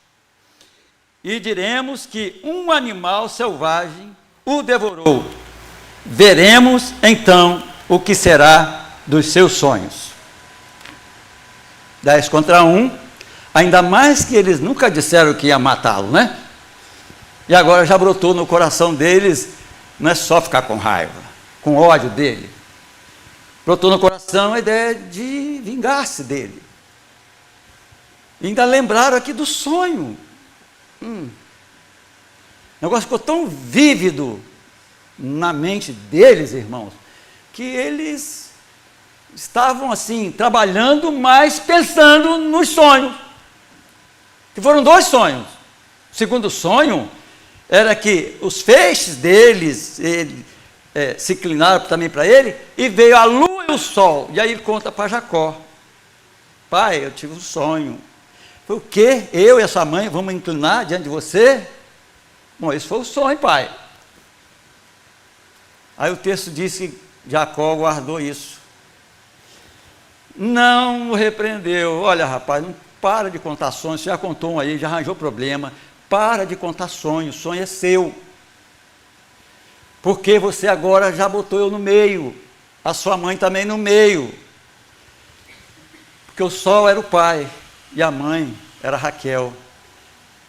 E diremos que um animal selvagem o devorou. Veremos então o que será dos seus sonhos. 10 contra 1, ainda mais que eles nunca disseram que ia matá-lo, né? E agora já brotou no coração deles, não é só ficar com raiva, com ódio dele. Brotou no coração a ideia de vingar-se dele. E ainda lembraram aqui do sonho. O negócio ficou tão vívido na mente deles, irmãos, que eles estavam assim, trabalhando, mas pensando nos sonhos. Que foram 2 sonhos. O segundo sonho era que os feixes deles se inclinaram também para ele, e veio a lua e o sol. E aí ele conta para Jacó: pai, eu tive um sonho. Foi o quê? Eu e a sua mãe vamos inclinar diante de você? Bom, esse foi o sonho, pai. Aí o texto diz que Jacó guardou isso. Não o repreendeu. Olha, rapaz, não para de contar sonhos. Você já contou um aí, já arranjou problema. Para de contar sonhos. O sonho é seu. Porque você agora já botou eu no meio. A sua mãe também no meio. Porque o sol era o pai. E a mãe era Raquel,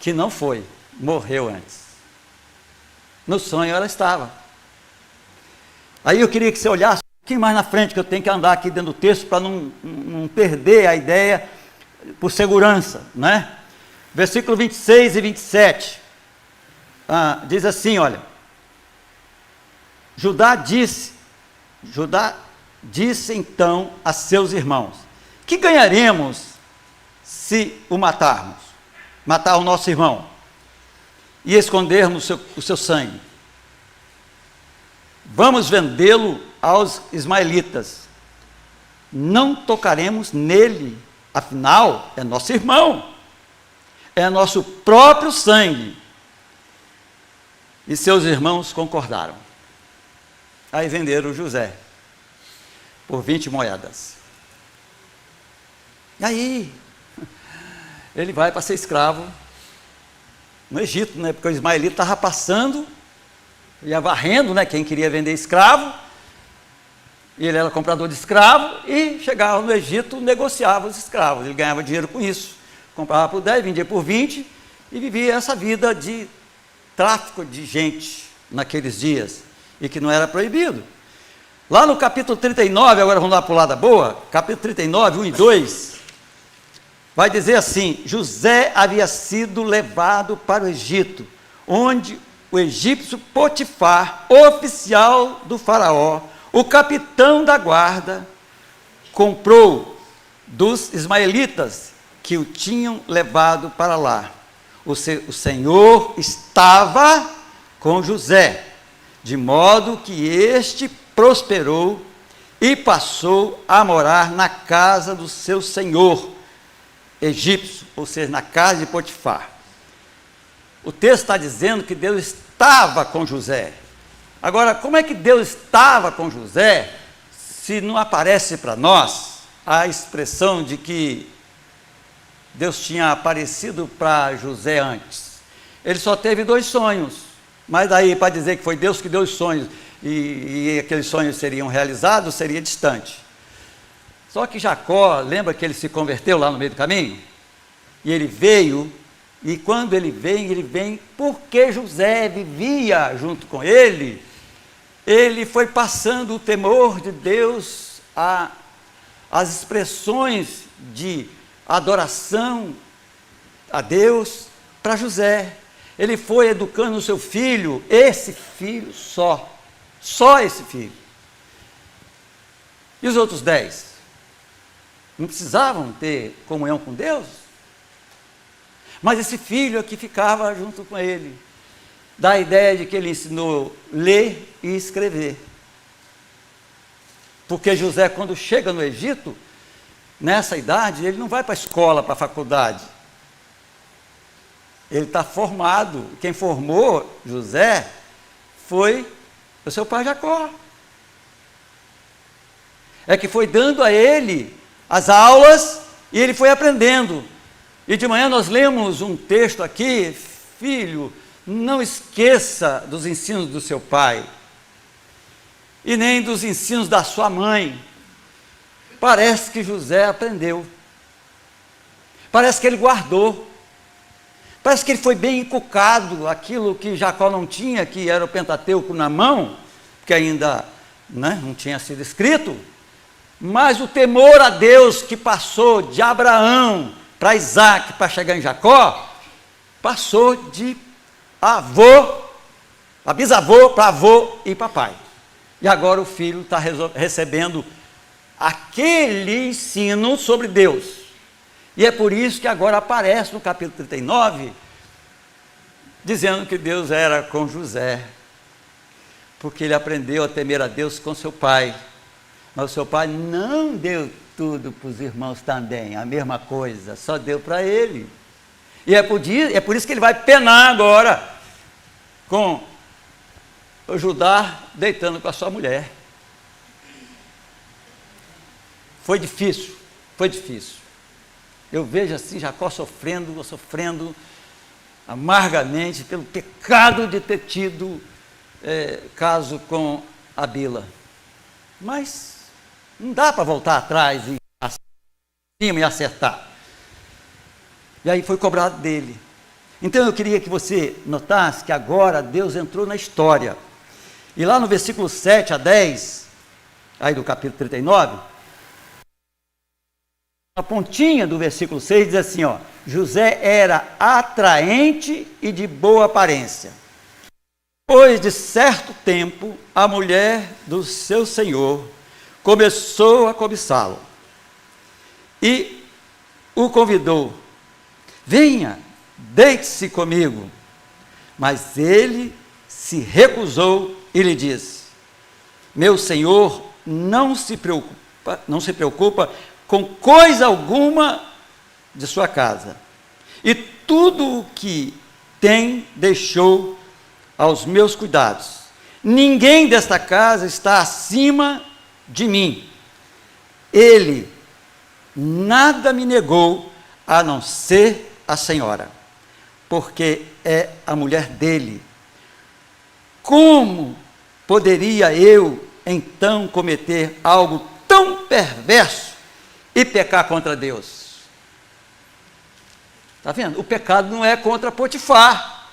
que não foi, morreu antes. No sonho ela estava. Aí eu queria que você olhasse um pouquinho mais na frente, que eu tenho que andar aqui dentro do texto para não perder a ideia, por segurança, né? Versículo 26 e 27, diz assim, olha: Judá disse então a seus irmãos: que ganharemos se o matarmos? Matar o nosso irmão e escondermos o seu sangue. Vamos vendê-lo aos ismaelitas. Não tocaremos nele Afinal, é nosso irmão, é nosso próprio sangue. E seus irmãos concordaram. Aí venderam José por 20 moedas. E aí, ele vai para ser escravo no Egito, né? Porque o ismaelita estava passando, ia varrendo, né? Quem queria vender escravo, e ele era comprador de escravo, e chegava no Egito, negociava os escravos, ele ganhava dinheiro com isso, comprava por 10, vendia por 20, e vivia essa vida de tráfico de gente naqueles dias, e que não era proibido. Lá no capítulo 39, agora vamos lá para o lado da boa, capítulo 39, 1 e 2, vai dizer assim: José havia sido levado para o Egito, onde o egípcio Potifar, oficial do faraó, o capitão da guarda, comprou dos ismaelitas que o tinham levado para lá. O Senhor estava com José, de modo que este prosperou e passou a morar na casa do seu senhor egípcio, ou seja, na casa de Potifar. O texto está dizendo que Deus estava com José. Agora, como é que Deus estava com José, se não aparece para nós a expressão de que Deus tinha aparecido para José antes? Ele só teve 2 sonhos, mas daí para dizer que foi Deus que deu os sonhos e aqueles sonhos seriam realizados, seria distante. Só que Jacó, lembra que ele se converteu lá no meio do caminho? E ele veio, e quando ele vem porque José vivia junto com ele. Ele foi passando o temor de Deus, as expressões de adoração a Deus para José. Ele foi educando o seu filho, esse filho só esse filho. E os outros 10? Não precisavam ter comunhão com Deus? Mas esse filho aqui ficava junto com ele. Dá a ideia de que ele ensinou a ler e escrever. Porque José, quando chega no Egito, nessa idade, ele não vai para a escola, para a faculdade. Ele está formado. Quem formou José foi o seu pai Jacó. É que foi dando a ele as aulas e ele foi aprendendo. E de manhã nós lemos um texto aqui: filho, não esqueça dos ensinos do seu pai e nem dos ensinos da sua mãe. Parece que José aprendeu, parece que ele guardou, parece que ele foi bem inculcado, aquilo que Jacó não tinha, que era o Pentateuco na mão, que ainda não tinha sido escrito, mas o temor a Deus que passou de Abraão para Isaac, para chegar em Jacó, passou de avô, a bisavô, para avô e papai. E agora o filho está recebendo aquele ensino sobre Deus. E é por isso que agora aparece no capítulo 39, dizendo que Deus era com José, porque ele aprendeu a temer a Deus com seu pai. Mas o seu pai não deu tudo para os irmãos também, a mesma coisa, só deu para ele. E é por isso que ele vai penar agora com o Judá deitando com a sua mulher. Foi difícil. Eu vejo assim Jacó sofrendo amargamente pelo pecado de ter tido caso com a Bila. Mas não dá para voltar atrás e acima e acertar. E aí foi cobrado dele. Então eu queria que você notasse que agora Deus entrou na história. E lá no versículo 7 a 10, aí do capítulo 39, a pontinha do versículo 6 diz assim, ó: José era atraente e de boa aparência. Depois de certo tempo, a mulher do seu senhor começou a cobiçá-lo e o convidou: venha, deite-se comigo. Mas ele se recusou e lhe disse: meu senhor não se preocupa com coisa alguma de sua casa, e tudo o que tem deixou aos meus cuidados. Ninguém desta casa está acima de mim. Ele nada me negou, a não ser a senhora, porque é a mulher dele. Como poderia eu, então, cometer algo tão perverso e pecar contra Deus? Está vendo? O pecado não é contra Potifar,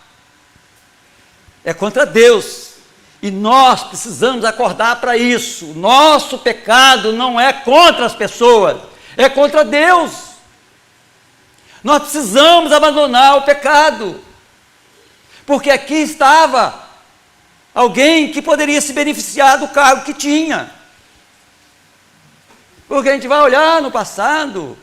é contra Deus. E nós precisamos acordar para isso. Nosso pecado não é contra as pessoas, é contra Deus. Nós precisamos abandonar o pecado, porque aqui estava alguém que poderia se beneficiar do cargo que tinha. Porque a gente vai olhar no passado,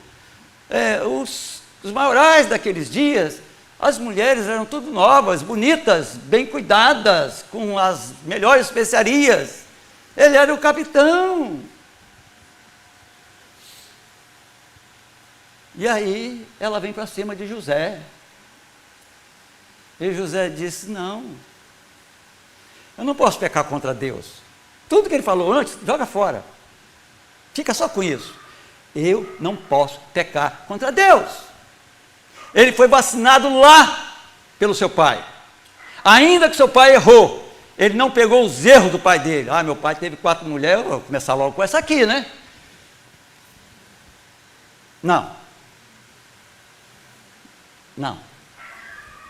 os maiorais daqueles dias, as mulheres eram tudo novas, bonitas, bem cuidadas, com as melhores especiarias. Ele era o capitão. E aí ela vem para cima de José. E José disse: não, eu não posso pecar contra Deus. Tudo que ele falou antes, joga fora. Fica só com isso. Eu não posso pecar contra Deus. Ele foi vacinado lá pelo seu pai. Ainda que seu pai errou, ele não pegou os erros do pai dele. Ah, meu pai teve 4 mulheres, eu vou começar logo com essa aqui, né? Não.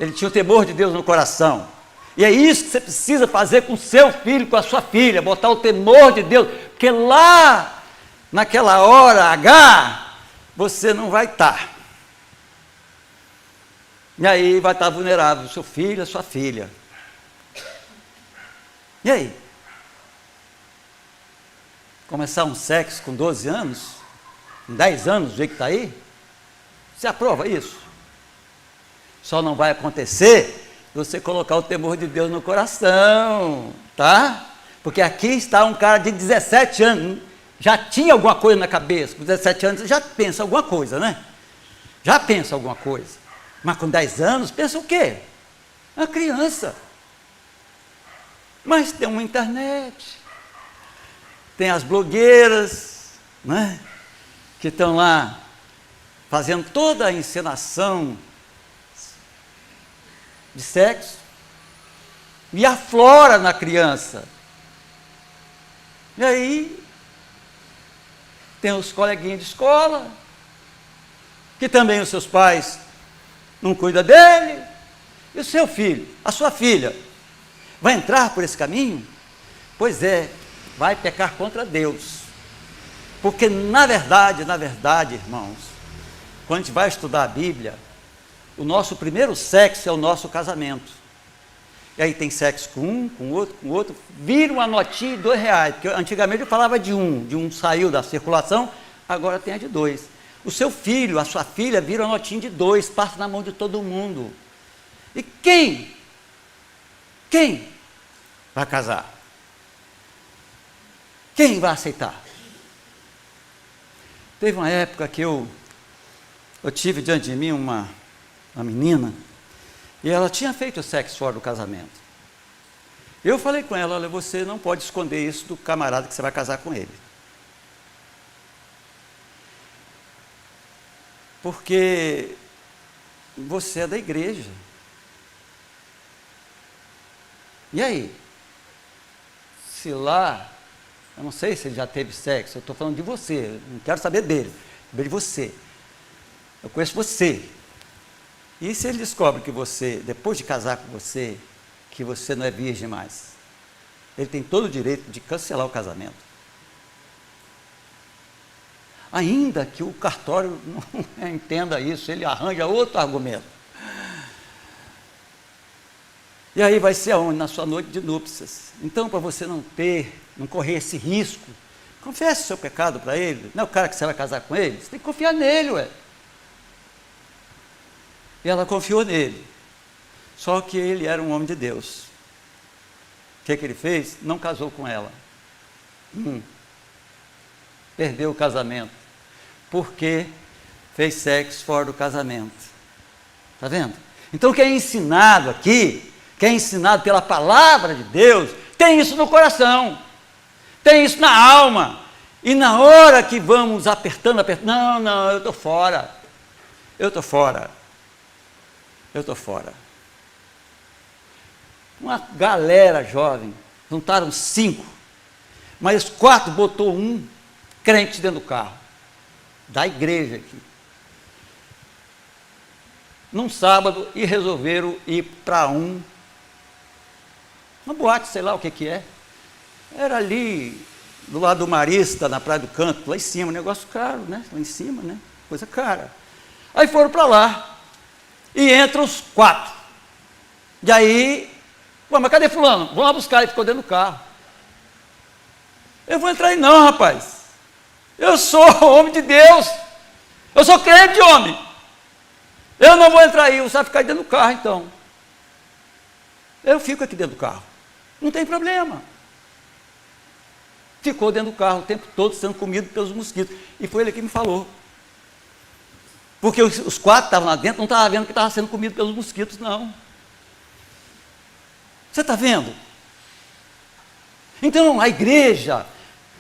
Ele tinha o temor de Deus no coração. E é isso que você precisa fazer com seu filho, com a sua filha, botar o temor de Deus, porque lá, naquela hora H, você não vai estar. E aí vai estar vulnerável o seu filho, a sua filha. E aí? Começar um sexo com 12 anos, com 10 anos, do jeito que está aí? Você aprova isso? Só não vai acontecer você colocar o temor de Deus no coração, tá? Porque aqui está um cara de 17 anos, já tinha alguma coisa na cabeça. Com 17 anos você já pensa alguma coisa, né? Já pensa alguma coisa. Mas com 10 anos, pensa o quê? É uma criança. Mas tem uma internet, tem as blogueiras, né? Que estão lá fazendo toda a encenação de sexo, e aflora na criança. E aí, tem os coleguinhas de escola, que também os seus pais não cuidam dele, e o seu filho, a sua filha, vai entrar por esse caminho? Pois é, vai pecar contra Deus. Porque na verdade, irmãos, quando a gente vai estudar a Bíblia, o nosso primeiro sexo é o nosso casamento. E aí tem sexo com um, com outro, vira uma notinha de R$2, porque antigamente eu falava de um saiu da circulação, agora tem a de 2. O seu filho, a sua filha, vira uma notinha de 2, passa na mão de todo mundo. E quem vai casar? Quem vai aceitar? Teve uma época que eu tive diante de mim uma menina, e ela tinha feito sexo fora do casamento. Eu falei com ela: olha, você não pode esconder isso do camarada que você vai casar com ele. Porque você é da igreja. E aí? Se lá, eu não sei se ele já teve sexo, eu estou falando de você, não quero saber dele, de você. Eu conheço você. E se ele descobre que você, depois de casar com você, que você não é virgem mais? Ele tem todo o direito de cancelar o casamento. Ainda que o cartório não entenda isso, ele arranja outro argumento. E aí vai ser aonde? Na sua noite de núpcias. Então, para você não correr esse risco, confesse o seu pecado para ele. Não é o cara que você vai casar com ele? Você tem que confiar nele, ué. E ela confiou nele. Só que ele era um homem de Deus. O que ele fez? Não casou com ela. Perdeu o casamento. porque fez sexo fora do casamento. Está vendo? Então o que é ensinado aqui, que é ensinado pela palavra de Deus, tem isso no coração, tem isso na alma. E na hora que vamos apertando, não, eu estou fora. Uma galera jovem, juntaram 5, mas 4 botou um crente dentro do carro, da igreja aqui, num sábado, e resolveram ir para uma boate, sei lá o que é, era ali do lado do Marista, na Praia do Canto, lá em cima, um negócio caro, né? Lá em cima, né? Coisa cara. Aí foram para lá, e entram os 4. E aí, mas cadê fulano? Vamos lá buscar, ele ficou dentro do carro. Eu vou entrar aí não, rapaz. Eu sou homem de Deus. Eu sou crente, homem. Eu não vou entrar aí, você vai ficar aí dentro do carro, então. Eu fico aqui dentro do carro. Não tem problema. Ficou dentro do carro o tempo todo sendo comido pelos mosquitos. E foi ele que me falou. Porque os 4 que estavam lá dentro não estavam vendo que estava sendo comido pelos mosquitos, não. Você está vendo? Então, a igreja,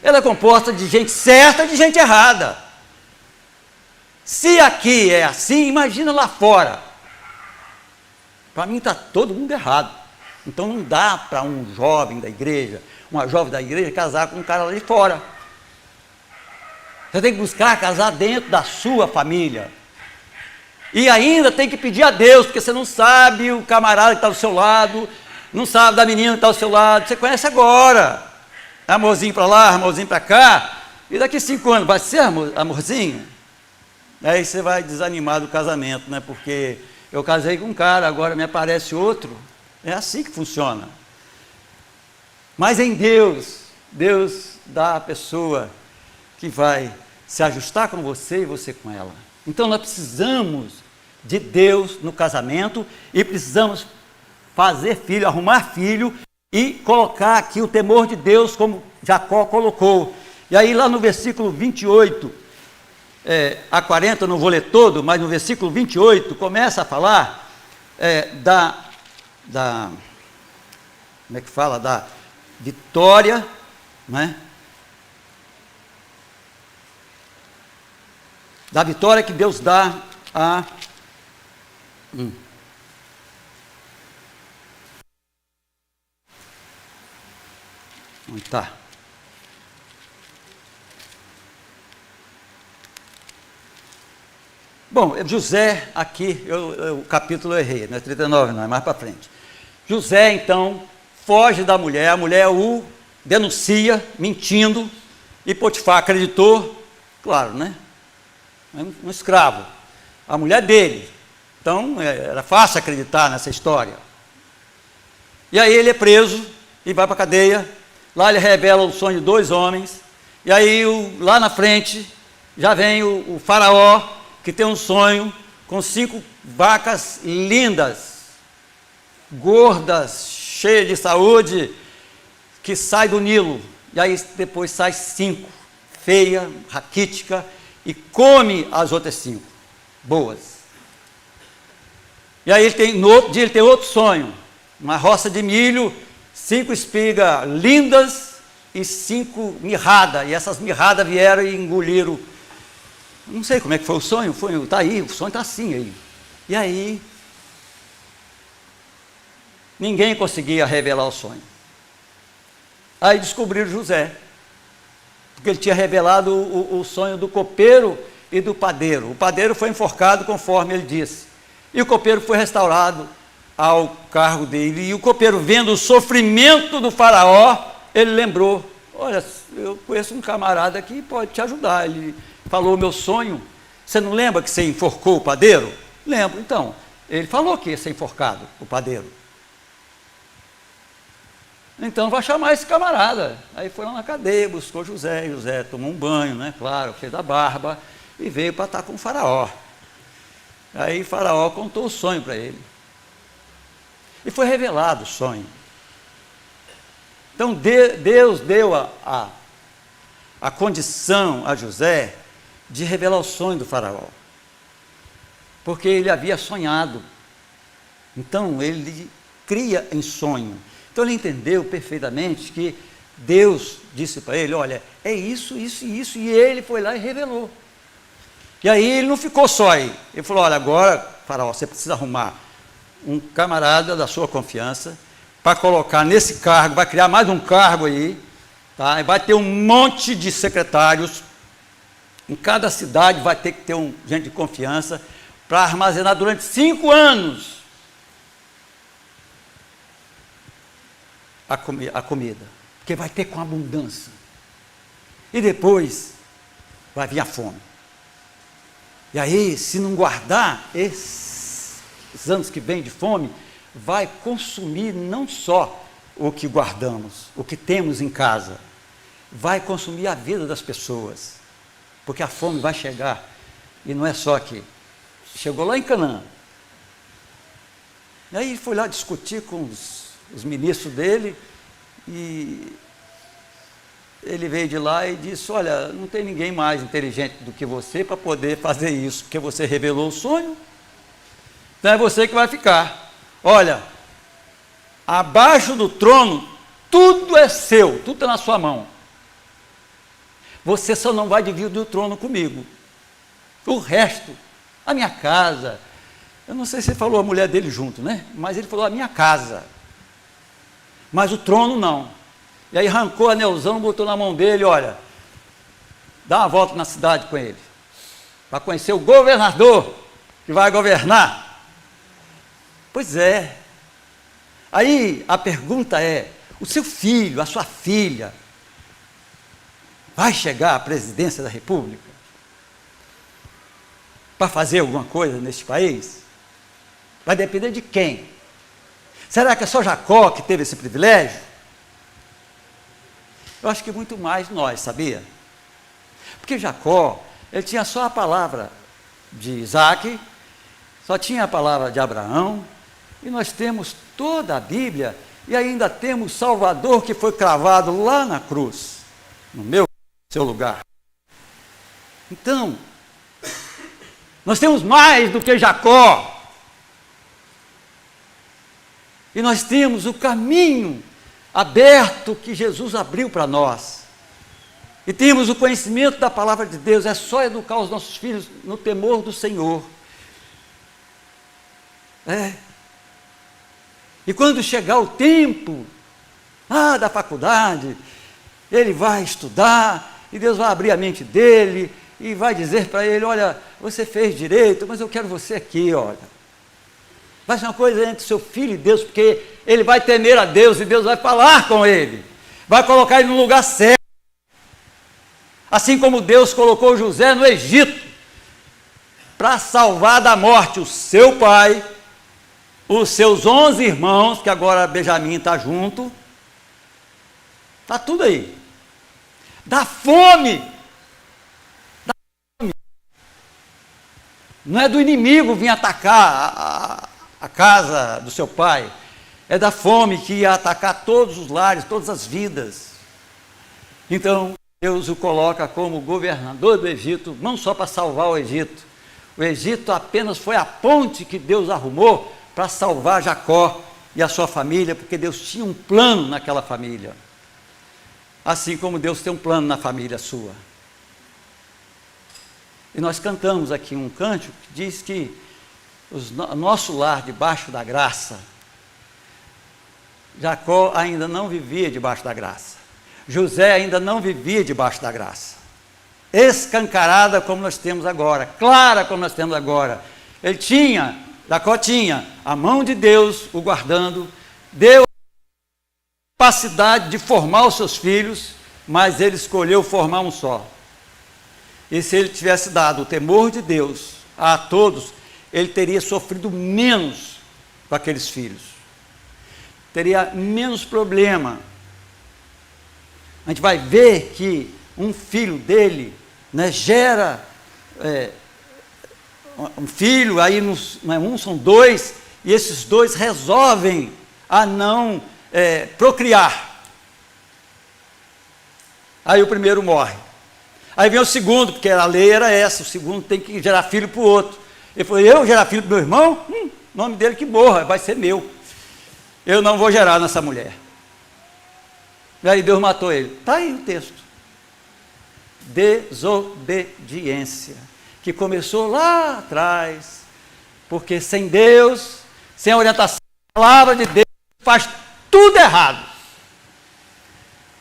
ela é composta de gente certa e de gente errada. Se aqui é assim, imagina lá fora. Para mim está todo mundo errado. Então não dá para um jovem da igreja, uma jovem da igreja casar com um cara lá de fora. Você tem que buscar casar dentro da sua família. E ainda tem que pedir a Deus, porque você não sabe o camarada que está do seu lado, não sabe da menina que está ao seu lado, você conhece agora. Amorzinho para lá, amorzinho para cá, e daqui 5 anos vai ser amorzinho? Aí você vai desanimar do casamento, né? Porque eu casei com um cara, agora me aparece outro. É assim que funciona. Mas em Deus, Deus dá a pessoa que vai se ajustar com você e você com ela. Então nós precisamos de Deus no casamento e precisamos fazer filho, arrumar filho e colocar aqui o temor de Deus como Jacó colocou. E aí lá no versículo 28 a 40, eu não vou ler todo, mas no versículo 28 começa a falar como é que fala? Da vitória, né? Da vitória que Deus dá a... Onde está? Bom, José, aqui, o capítulo eu errei, não é 39 não, é mais para frente. José, então, foge da mulher, a mulher o denuncia, mentindo, e Potifar acreditou, claro, né? Um escravo, a mulher dele. Então, era fácil acreditar nessa história. E aí ele é preso e vai para a cadeia. Lá ele revela o sonho de 2 homens. E aí, lá na frente, já vem o faraó, que tem um sonho com 5 vacas lindas, gordas, cheias de saúde, que sai do Nilo. E aí depois sai 5, feia, raquítica, e come as outras 5, boas. E aí no outro dia ele tem outro sonho, uma roça de milho, 5 espigas lindas e 5 mirradas, e essas mirradas vieram e engoliram. Não sei como é que foi o sonho, está aí, o sonho está assim aí. E aí, ninguém conseguia revelar o sonho. Aí descobriram José, porque ele tinha revelado o sonho do copeiro e do padeiro. O padeiro foi enforcado conforme ele disse, e o copeiro foi restaurado ao cargo dele. E o copeiro, vendo o sofrimento do faraó, ele lembrou: olha, eu conheço um camarada que pode te ajudar. Ele falou o meu sonho. Você não lembra que você enforcou o padeiro? Lembro. Então, ele falou que ia ser enforcado, o padeiro. Então, vai chamar esse camarada. Aí foi lá na cadeia, buscou José. José tomou um banho, né? Claro, fez a barba e veio para estar com o faraó. Aí o faraó contou o sonho para ele. E foi revelado o sonho. Então, Deus deu a condição a José de revelar o sonho do faraó, porque ele havia sonhado. Então ele cria em sonho. Então ele entendeu perfeitamente que Deus disse para ele: olha, é isso, isso e isso, e ele foi lá e revelou. E aí ele não ficou só aí, ele falou: olha, agora, faraó, você precisa arrumar um camarada da sua confiança para colocar nesse cargo, vai criar mais um cargo aí, tá? E vai ter um monte de secretários, em cada cidade vai ter que ter gente de confiança para armazenar durante 5 anos a comida, porque vai ter com abundância, e depois vai vir a fome. E aí, se não guardar esses anos que vem de fome, vai consumir não só o que guardamos, o que temos em casa, vai consumir a vida das pessoas, porque a fome vai chegar, e não é só aqui, chegou lá em Canaã. E aí foi lá discutir com os ministros dele, e ele veio de lá e disse: olha, não tem ninguém mais inteligente do que você para poder fazer isso, porque você revelou o sonho, então é você que vai ficar. Olha, abaixo do trono, tudo é seu, tudo está na sua mão. Você só não vai dividir o trono comigo. O resto, a minha casa, eu não sei se ele falou a mulher dele junto, né? Mas ele falou a minha casa. Mas o trono não. E aí arrancou o anelzão, botou na mão dele: olha, dá uma volta na cidade com ele, para conhecer o governador que vai governar. Pois é. Aí a pergunta é: o seu filho, a sua filha, vai chegar à presidência da República para fazer alguma coisa neste país? Vai depender de quem? Será que é só Jacó que teve esse privilégio? Eu acho que muito mais nós, sabia? Porque Jacó, ele tinha só a palavra de Isaac, só tinha a palavra de Abraão, e nós temos toda a Bíblia, e ainda temos Salvador que foi cravado lá na cruz, no seu lugar. Então, nós temos mais do que Jacó. E nós temos o caminho aberto que Jesus abriu para nós. E temos o conhecimento da palavra de Deus. É só educar os nossos filhos no temor do Senhor. E quando chegar o tempo da faculdade, ele vai estudar, e Deus vai abrir a mente dele, e vai dizer para ele: olha, você fez direito, mas eu quero você aqui, olha. Vai ser uma coisa entre seu filho e Deus, porque ele vai temer a Deus, e Deus vai falar com ele, vai colocar ele no lugar certo. Assim como Deus colocou José no Egito, para salvar da morte o seu pai, os seus 11 irmãos, que agora Benjamim está junto, está tudo aí, da fome. Não é do inimigo vir atacar a casa do seu pai, é da fome que ia atacar todos os lares, todas as vidas. Então, Deus o coloca como governador do Egito, não só para salvar o Egito. O Egito apenas foi a ponte que Deus arrumou para salvar Jacó e a sua família, porque Deus tinha um plano naquela família. Assim como Deus tem um plano na família sua. E nós cantamos aqui um cântico que diz que o nosso lar debaixo da graça, Jacó ainda não vivia debaixo da graça, José ainda não vivia debaixo da graça, escancarada como nós temos agora, clara como nós temos agora. Jacó tinha a mão de Deus o guardando, deu a capacidade de formar os seus filhos, mas ele escolheu formar um só. E se ele tivesse dado o temor de Deus a todos, ele teria sofrido menos com aqueles filhos, teria menos problema. A gente vai ver que um filho dele, né, gera um filho, aí não é um, são 2, e esses 2 resolvem a não procriar. Aí o primeiro morre. Aí vem o segundo, porque a lei era essa, o segundo tem que gerar filho para o outro. Ele falou, eu gerar filho para meu irmão? Nome dele que morra, vai ser meu. Eu não vou gerar nessa mulher. E aí Deus matou ele. Está aí o texto. Desobediência, que começou lá atrás, porque sem Deus, sem a orientação da palavra de Deus, faz tudo errado.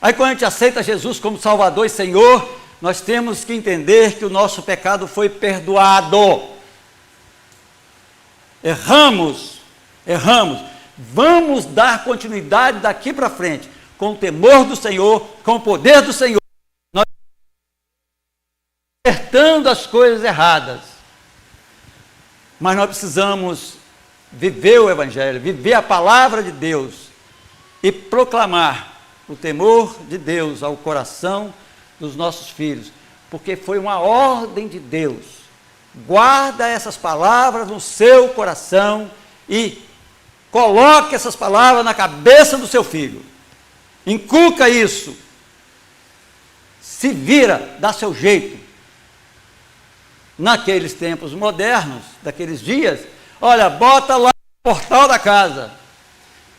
Aí quando a gente aceita Jesus como Salvador e Senhor, nós temos que entender que o nosso pecado foi perdoado. Erramos. Vamos dar continuidade daqui para frente, com o temor do Senhor, com o poder do Senhor, nós acertando as coisas erradas. Mas nós precisamos viver o Evangelho, viver a palavra de Deus e proclamar o temor de Deus ao coração dos nossos filhos, porque foi uma ordem de Deus. Guarda essas palavras no seu coração e coloque essas palavras na cabeça do seu filho. Inculca isso. Se vira, dá seu jeito. Naqueles tempos modernos, daqueles dias, olha, bota lá no portal da casa,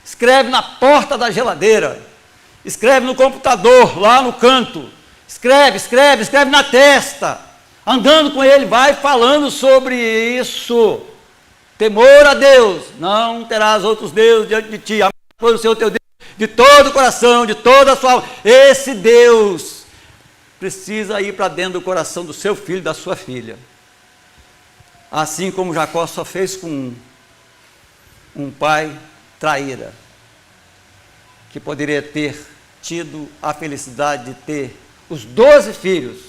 escreve na porta da geladeira, escreve no computador, lá no canto, escreve na testa, andando com ele, vai falando sobre isso. Temor a Deus, não terás outros deuses diante de ti, amar o Senhor teu Deus de todo o coração, de toda a sua alma. Esse Deus precisa ir para dentro do coração do seu filho, da sua filha. Assim como Jacó só fez com um pai traíra, que poderia ter tido a felicidade de ter os 12 filhos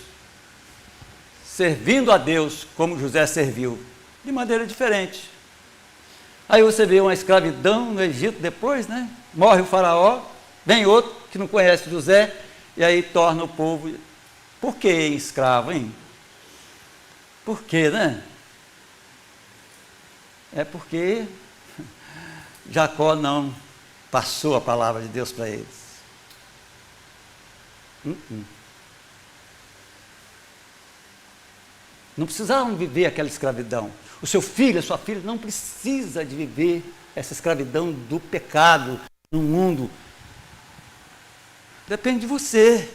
servindo a Deus como José serviu, de maneira diferente. Aí você vê uma escravidão no Egito depois, né? Morre o faraó, vem outro que não conhece José, e aí torna o povo. Por que escravo, hein? Por quê, né? É porque Jacó não passou a palavra de Deus para eles. Não precisavam viver aquela escravidão. O seu filho, a sua filha não precisa de viver essa escravidão do pecado no mundo. Depende de você.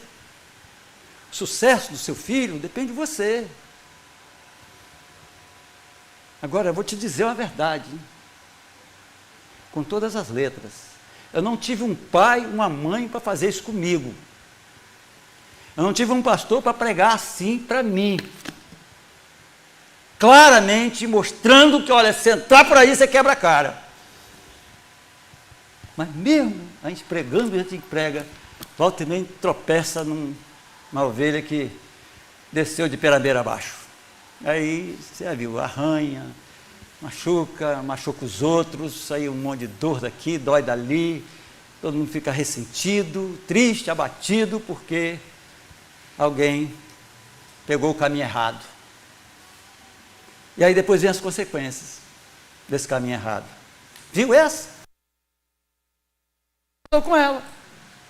O sucesso do seu filho depende de você. Agora, eu vou te dizer uma verdade, hein? Com todas as letras. Eu não tive um pai, uma mãe para fazer isso comigo. Eu não tive um pastor para pregar assim para mim. Claramente mostrando que, olha, se entrar por aí, você quebra a cara. Mas mesmo a gente pregando, a gente prega, volta e meia tropeça numa ovelha que desceu de peradeira abaixo. Aí, você já viu, arranha, machuca os outros, aí um monte de dor daqui, dói dali, todo mundo fica ressentido, triste, abatido, porque alguém pegou o caminho errado. E aí depois vem as consequências desse caminho errado. Viu essa? Estou com ela.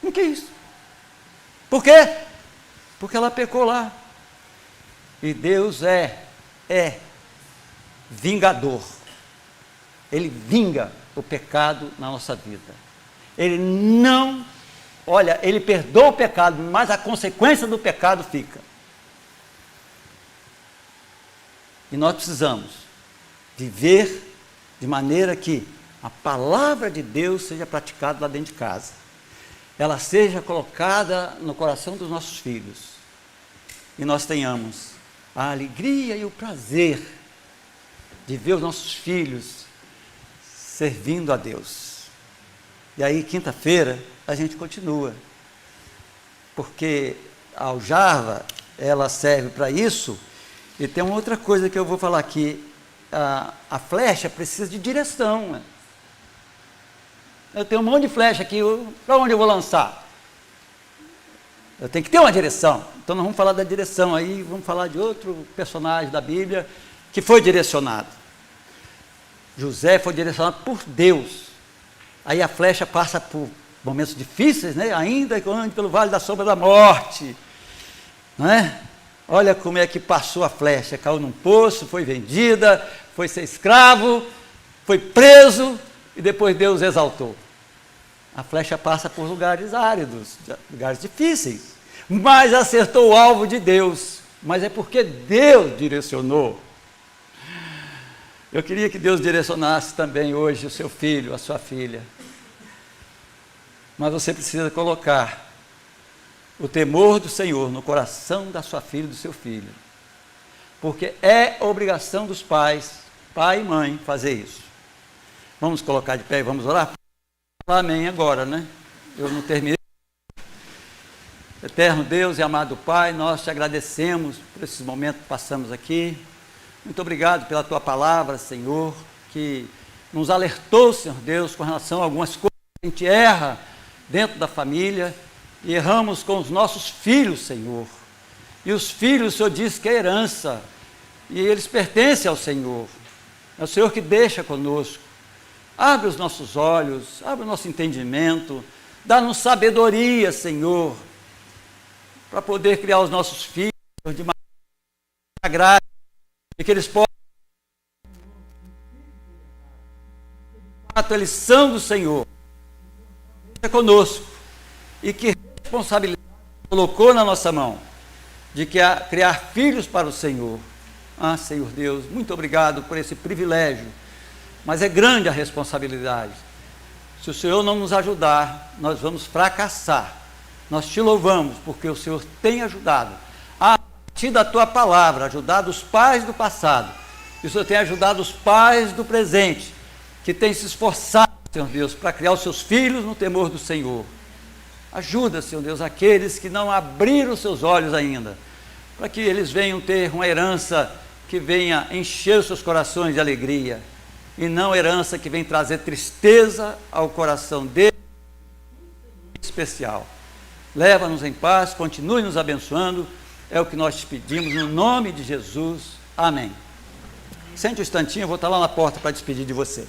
Não quis. Por quê? Porque ela pecou lá. E Deus é vingador. Ele vinga o pecado na nossa vida. Ele não, olha, ele perdoa o pecado, mas a consequência do pecado fica. E nós precisamos viver de maneira que a palavra de Deus seja praticada lá dentro de casa. Ela seja colocada no coração dos nossos filhos. E nós tenhamos a alegria e o prazer de ver os nossos filhos servindo a Deus. E aí, quinta-feira, a gente continua. Porque a aljava, ela serve para isso. E tem uma outra coisa que eu vou falar aqui. A flecha precisa de direção. Né? Eu tenho um monte de flecha aqui, para onde eu vou lançar? Eu tenho que ter uma direção. Então nós vamos falar da direção aí, vamos falar de outro personagem da Bíblia que foi direcionado. José foi direcionado por Deus. Aí a flecha passa por momentos difíceis, né? Ainda que ande pelo vale da sombra da morte, não é? Olha como é que passou a flecha, caiu num poço, foi vendida, foi ser escravo, foi preso e depois Deus exaltou. A flecha passa por lugares áridos, lugares difíceis, mas acertou o alvo de Deus, mas é porque Deus direcionou. Eu queria que Deus direcionasse também hoje o seu filho, a sua filha, mas você precisa colocar o temor do Senhor no coração da sua filha e do seu filho, porque é obrigação dos pais, pai e mãe, fazer isso. Vamos colocar de pé e vamos orar? Amém agora, né? Eu não terminei. Eterno Deus e amado Pai, nós te agradecemos por esses momentos que passamos aqui. Muito obrigado pela tua palavra, Senhor, que nos alertou, Senhor Deus, com relação a algumas coisas que a gente erra dentro da família e erramos com os nossos filhos, Senhor. E os filhos, o Senhor diz que é herança, e eles pertencem ao Senhor. É o Senhor que deixa conosco. Abre os nossos olhos, abre o nosso entendimento, dá-nos sabedoria, Senhor, para poder criar os nossos filhos de maneira sagrada, e que eles possam, eles são do Senhor, deixa conosco, e que responsabilidade colocou na nossa mão, de criar filhos para o Senhor. Ah, Senhor Deus, muito obrigado por esse privilégio, mas é grande a responsabilidade. Se o Senhor não nos ajudar, nós vamos fracassar. Nós te louvamos, porque o Senhor tem ajudado, a partir da tua palavra, ajudado os pais do passado, e o Senhor tem ajudado os pais do presente, que têm se esforçado, Senhor Deus, para criar os seus filhos no temor do Senhor. Ajuda, Senhor Deus, aqueles que não abriram os seus olhos ainda, para que eles venham ter uma herança que venha encher os seus corações de alegria, e não herança que vem trazer tristeza ao coração deles, especial. Leva-nos em paz, continue nos abençoando, é o que nós te pedimos, no nome de Jesus, amém. Sente um instantinho, eu vou estar lá na porta para despedir de você.